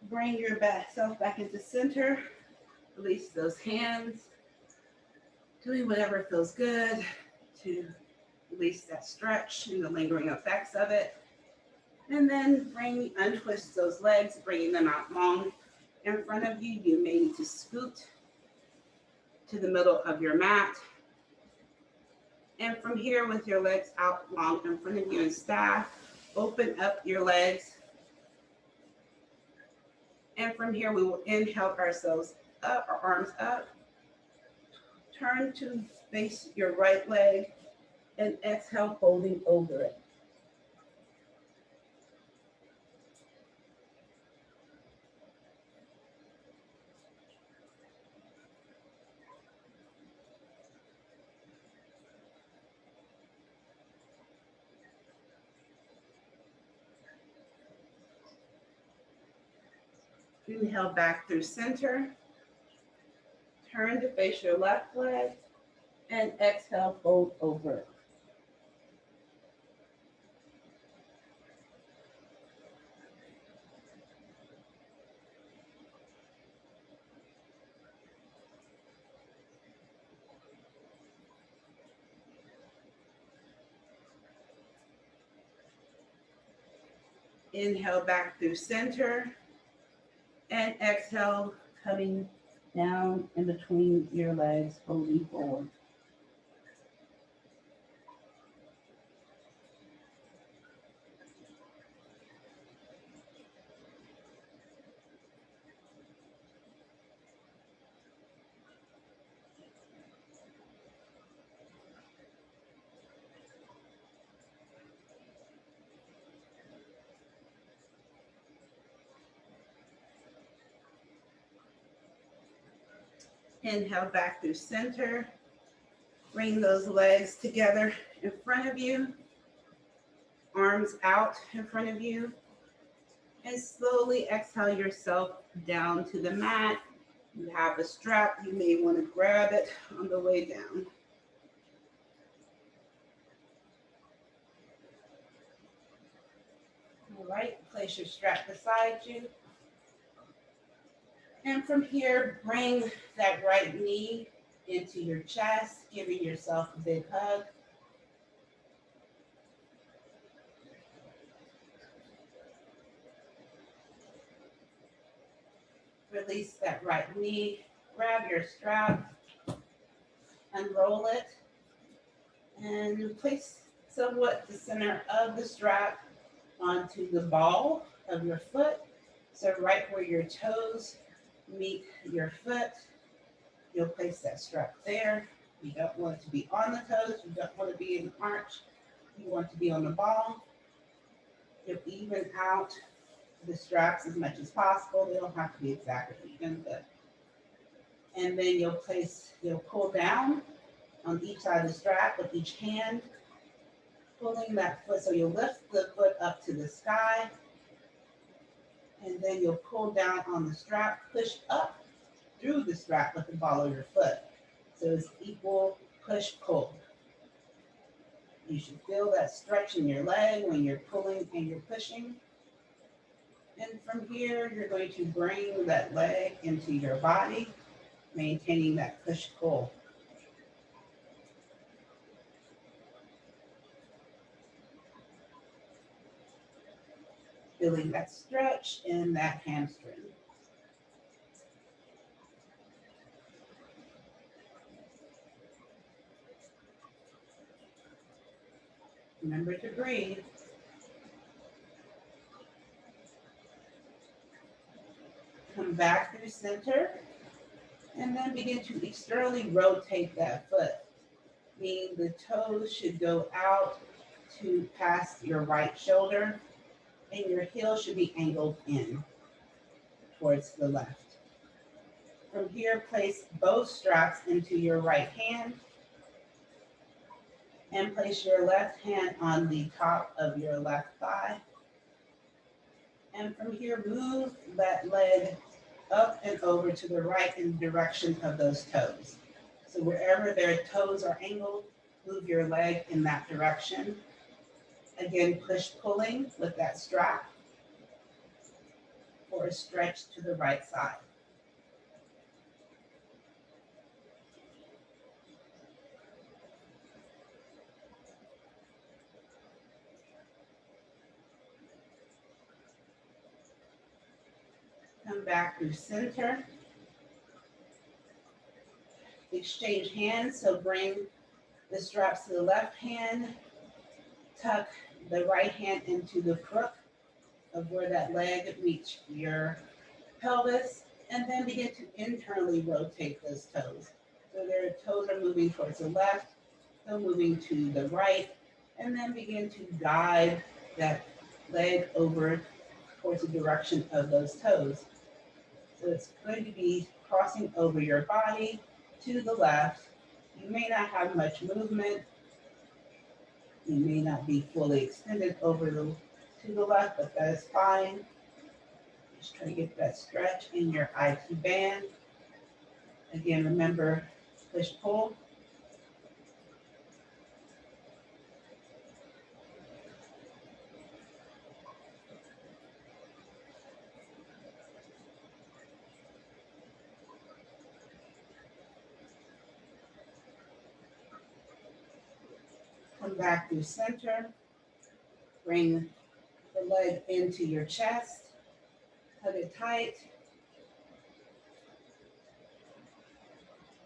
Bring your self back into center. Release those hands. Doing whatever feels good to release that stretch and the lingering effects of it. And then untwist those legs, bringing them out long in front of you. You may need to scoot to the middle of your mat. And from here, with your legs out long in front of you in staff, open up your legs. And from here, we will inhale ourselves up, our arms up. Turn to face your right leg and exhale, folding over it. Inhale back through center. Turn to face your left leg and exhale, fold over it. Inhale back through center and exhale, coming down in between your legs, folding forward. Inhale back through center. Bring those legs together in front of you. Arms out in front of you. And slowly exhale yourself down to the mat. You have a strap. You may want to grab it on the way down. All right, place your strap beside you. And from here, bring that right knee into your chest, giving yourself a big hug. Release that right knee, grab your strap, unroll it, and place somewhat the center of the strap onto the ball of your foot. So right where your toes meet your foot, you'll place that strap there. You don't want it to be on the toes. You don't want to be in the arch. You want to be on the ball. You'll even out the straps as much as possible. They don't have to be exactly even, but and then you'll pull down on each side of the strap with each hand, pulling that foot. So you'll lift the foot up to the sky, and then you'll pull down on the strap, push up through the strap with the ball of your foot. So it's equal push-pull. You should feel that stretch in your leg when you're pulling and you're pushing. And from here, you're going to bring that leg into your body, maintaining that push-pull. Feeling that stretch in that hamstring. Remember to breathe. Come back through center, and then begin to externally rotate that foot, meaning the toes should go out to past your right shoulder, and your heel should be angled in towards the left. From here, place both straps into your right hand, and place your left hand on the top of your left thigh. And from here, move that leg up and over to the right in the direction of those toes. So wherever their toes are angled, move your leg in that direction. Again, push pulling with that strap for a stretch to the right side. Come back through center. Exchange hands, so bring the straps to the left hand, tuck the right hand into the crook of where that leg meets your pelvis, and then begin to internally rotate those toes. So their toes are moving towards the left, so moving to the right, and then begin to guide that leg over towards the direction of those toes. So it's going to be crossing over your body to the left. You may not have much movement. You may not be fully extended over to the left, but that is fine. Just try to get that stretch in your IT band. Again, remember, push, pull. Come back through center. Bring the leg into your chest. Hug it tight.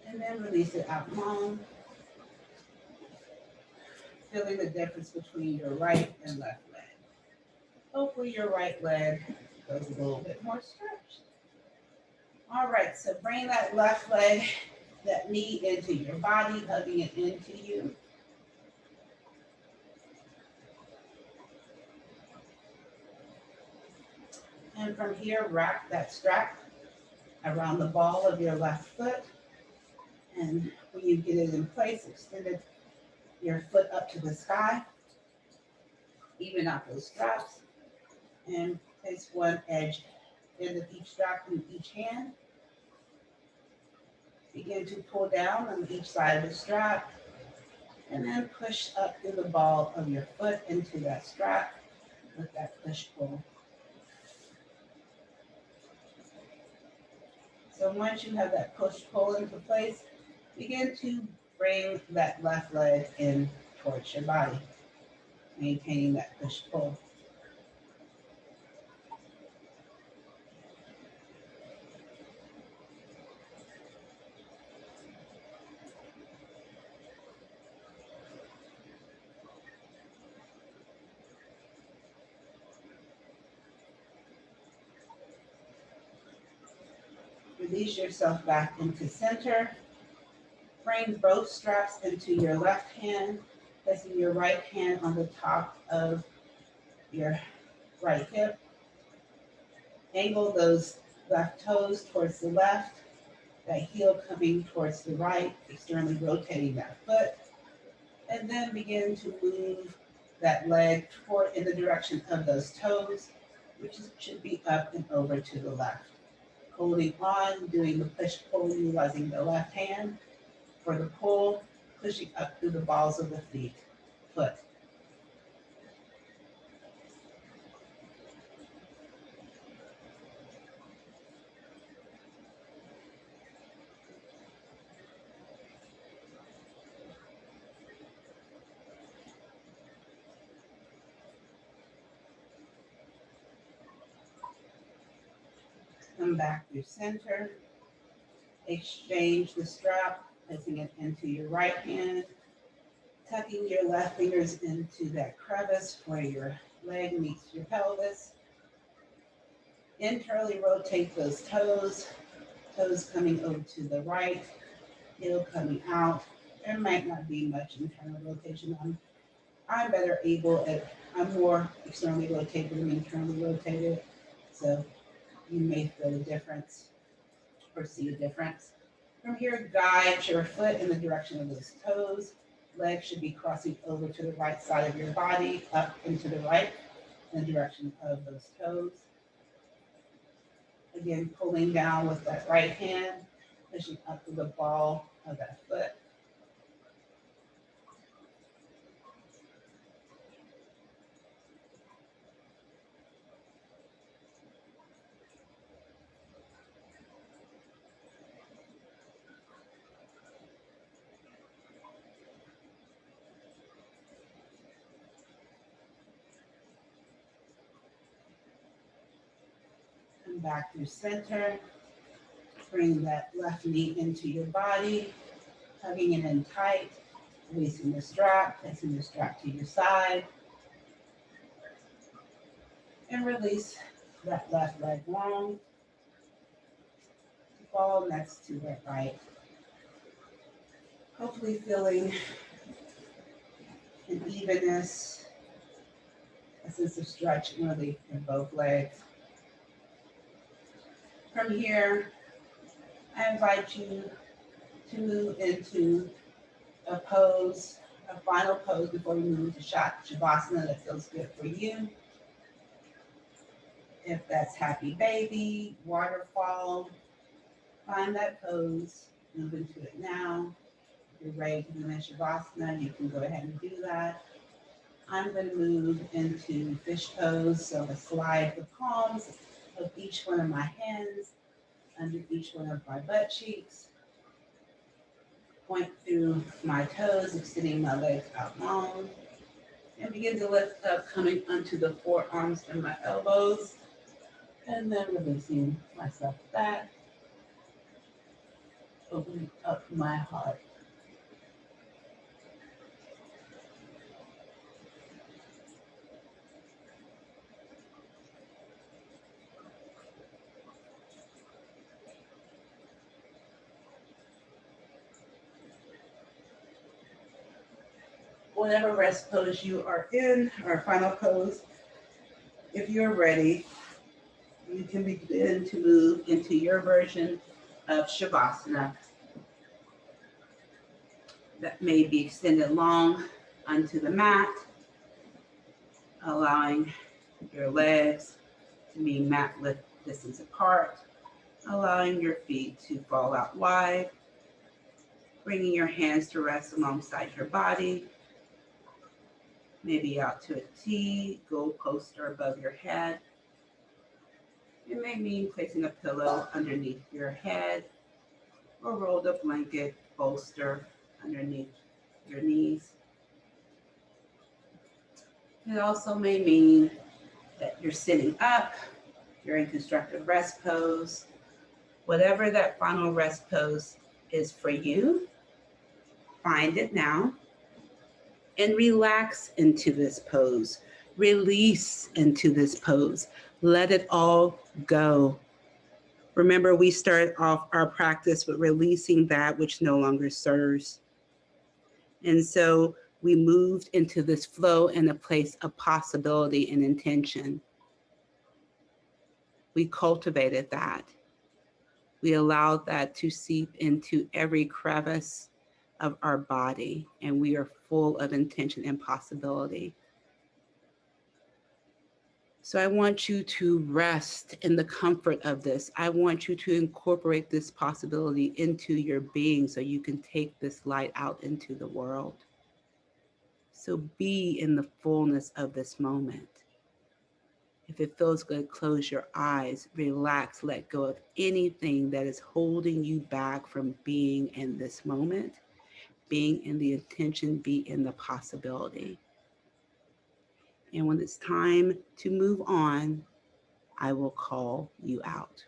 And then release it out long. Feeling the difference between your right and left leg. Hopefully your right leg goes a little bit more stretched. All right, so bring that left leg, that knee into your body, hugging it into you. And from here, wrap that strap around the ball of your left foot. And when you get it in place, extend your foot up to the sky. Even out those straps. And place one edge end of each strap in each hand. Begin to pull down on each side of the strap. And then push up through the ball of your foot into that strap with that push-pull. So once you have that push-pull into place, begin to bring that left leg in towards your body, maintaining that push-pull. Release yourself back into center. Bring both straps into your left hand, placing your right hand on the top of your right hip. Angle those left toes towards the left, that heel coming towards the right, externally rotating that foot. And then begin to move that leg toward in the direction of those toes, which should be up and over to the left. Holding on, doing the push-pull, utilizing the left hand for the pull, pushing up through the balls of the foot. Come back through center. Exchange the strap, placing it into your right hand. Tucking your left fingers into that crevice where your leg meets your pelvis. Internally rotate those toes, toes coming over to the right, heel coming out. There might not be much internal rotation. I'm better able at, I'm more externally rotated than internally rotated. So you may feel a difference or see a difference. From here, guide your foot in the direction of those toes. Legs should be crossing over to the right side of your body, up and to the right in the direction of those toes. Again, pulling down with that right hand, pushing up to the ball of that foot. Come back through center. Bring that left knee into your body, hugging it in tight, releasing the strap, placing the strap to your side, and release that left leg long. Fall next to that right. Hopefully feeling an evenness, a sense of stretch and relief in both legs. From here, I invite you to move into a pose, a final pose before we move to Shavasana that feels good for you. If that's happy baby, waterfall, find that pose, move into it now. If you're ready to move into Shavasana, you can go ahead and do that. I'm going to move into fish pose, so I slide the palms of each one of my hands under each one of my butt cheeks. Point through my toes, extending my legs out long, and begin to lift up, coming onto the forearms and my elbows, and then releasing myself back, opening up my heart. Whatever rest pose you are in, or final pose, if you're ready, you can begin to move into your version of Shavasana that may be extended long onto the mat, allowing your legs to be mat lift distance apart, allowing your feet to fall out wide, bringing your hands to rest alongside your body, maybe out to a T, goal poster above your head. It may mean placing a pillow underneath your head or rolled up blanket, bolster underneath your knees. It also may mean that you're sitting up, you're in constructive rest pose. Whatever that final rest pose is for you, find it now and relax into this pose. Release into this pose. Let it all go. Remember, we start off our practice with releasing that which no longer serves. And so we moved into this flow in a place of possibility and intention. We cultivated that. We allowed that to seep into every crevice of our body, and we are full of intention and possibility. So I want you to rest in the comfort of this. I want you to incorporate this possibility into your being so you can take this light out into the world. So be in the fullness of this moment. If it feels good, close your eyes, relax, let go of anything that is holding you back from being in this moment, being in the intention, be in the possibility. And when it's time to move on, I will call you out.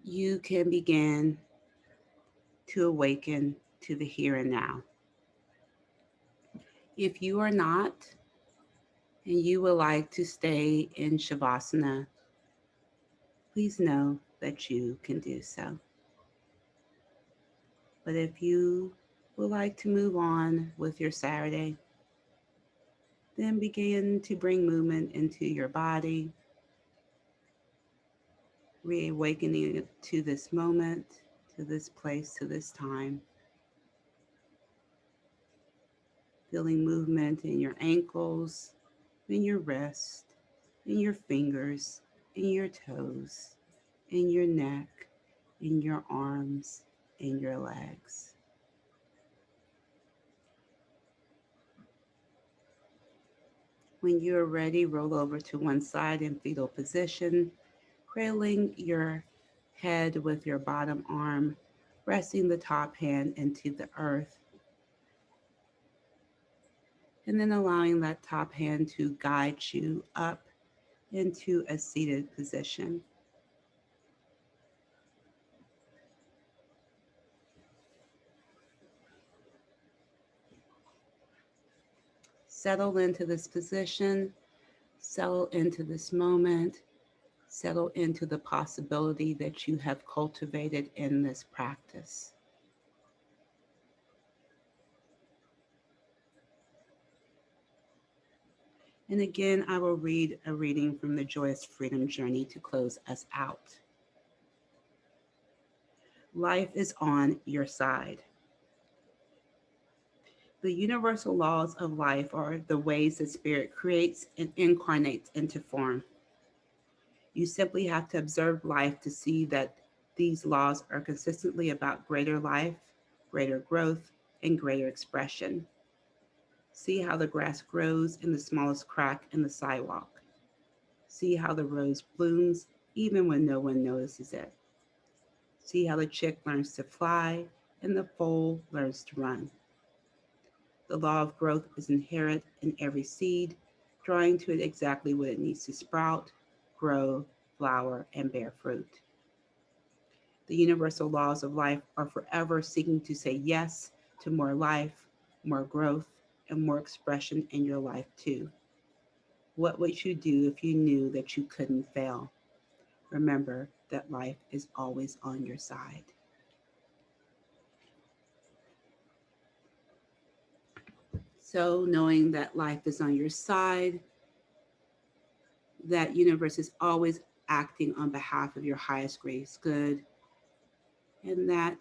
you can begin to awaken to the here and now. If you are not, and you would like to stay in Shavasana, please know that you can do so. But if you would like to move on with your Saturday, then begin to bring movement into your body, reawakening it to this moment, to this place, to this time. Feeling movement in your ankles, in your wrist, in your fingers, in your toes, in your neck, in your arms, in your legs. When you are ready, roll over to one side in fetal position, cradling your head with your bottom arm, resting the top hand into the earth, and then allowing that top hand to guide you up into a seated position. Settle into this position, settle into this moment, settle into the possibility that you have cultivated in this practice. And again, I will read a reading from the Joyous Freedom Journey to close us out. Life is on your side. The universal laws of life are the ways that spirit creates and incarnates into form. You simply have to observe life to see that these laws are consistently about greater life, greater growth, and greater expression. See how the grass grows in the smallest crack in the sidewalk. See how the rose blooms even when no one notices it. See how the chick learns to fly and the foal learns to run. The law of growth is inherent in every seed, drawing to it exactly what it needs to sprout, grow, flower, and bear fruit. The universal laws of life are forever seeking to say yes to more life, more growth, and more expression in your life too. What would you do if you knew that you couldn't fail? Remember that life is always on your side. So, knowing that life is on your side, that universe is always acting on behalf of your highest greatest good, and that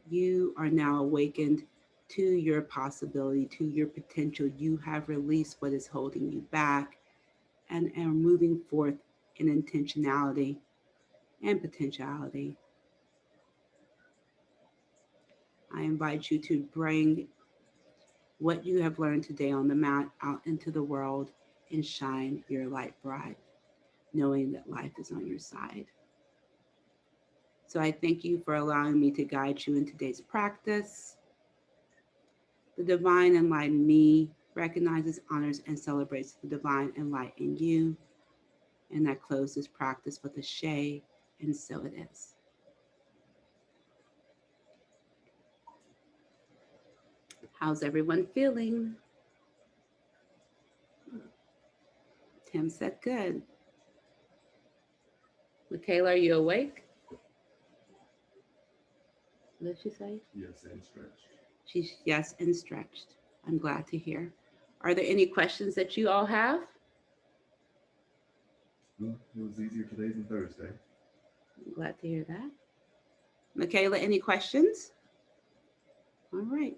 you are now awakened to your possibility, to your potential. You have released what is holding you back and are moving forth in intentionality and potentiality. I invite you to bring what you have learned today on the mat out into the world and shine your light bright, knowing that life is on your side. So I thank you for allowing me to guide you in today's practice. The divine and light in me recognizes, honors, and celebrates the divine and light in you. And I close this practice with a shay, and so it is. How's everyone feeling? Tim said good. Michaela, are you awake? What did she say? Yes, and stretched. She's yes and stretched. I'm glad to hear. Are there any questions that you all have? Well, it was easier today than Thursday. I'm glad to hear that. Michaela, any questions? All right,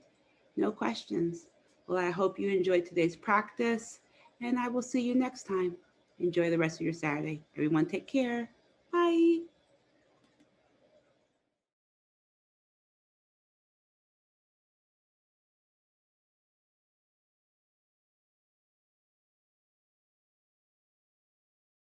no questions. Well, I hope you enjoyed today's practice, and I will see you next time. Enjoy the rest of your Saturday. Everyone, take care. Bye.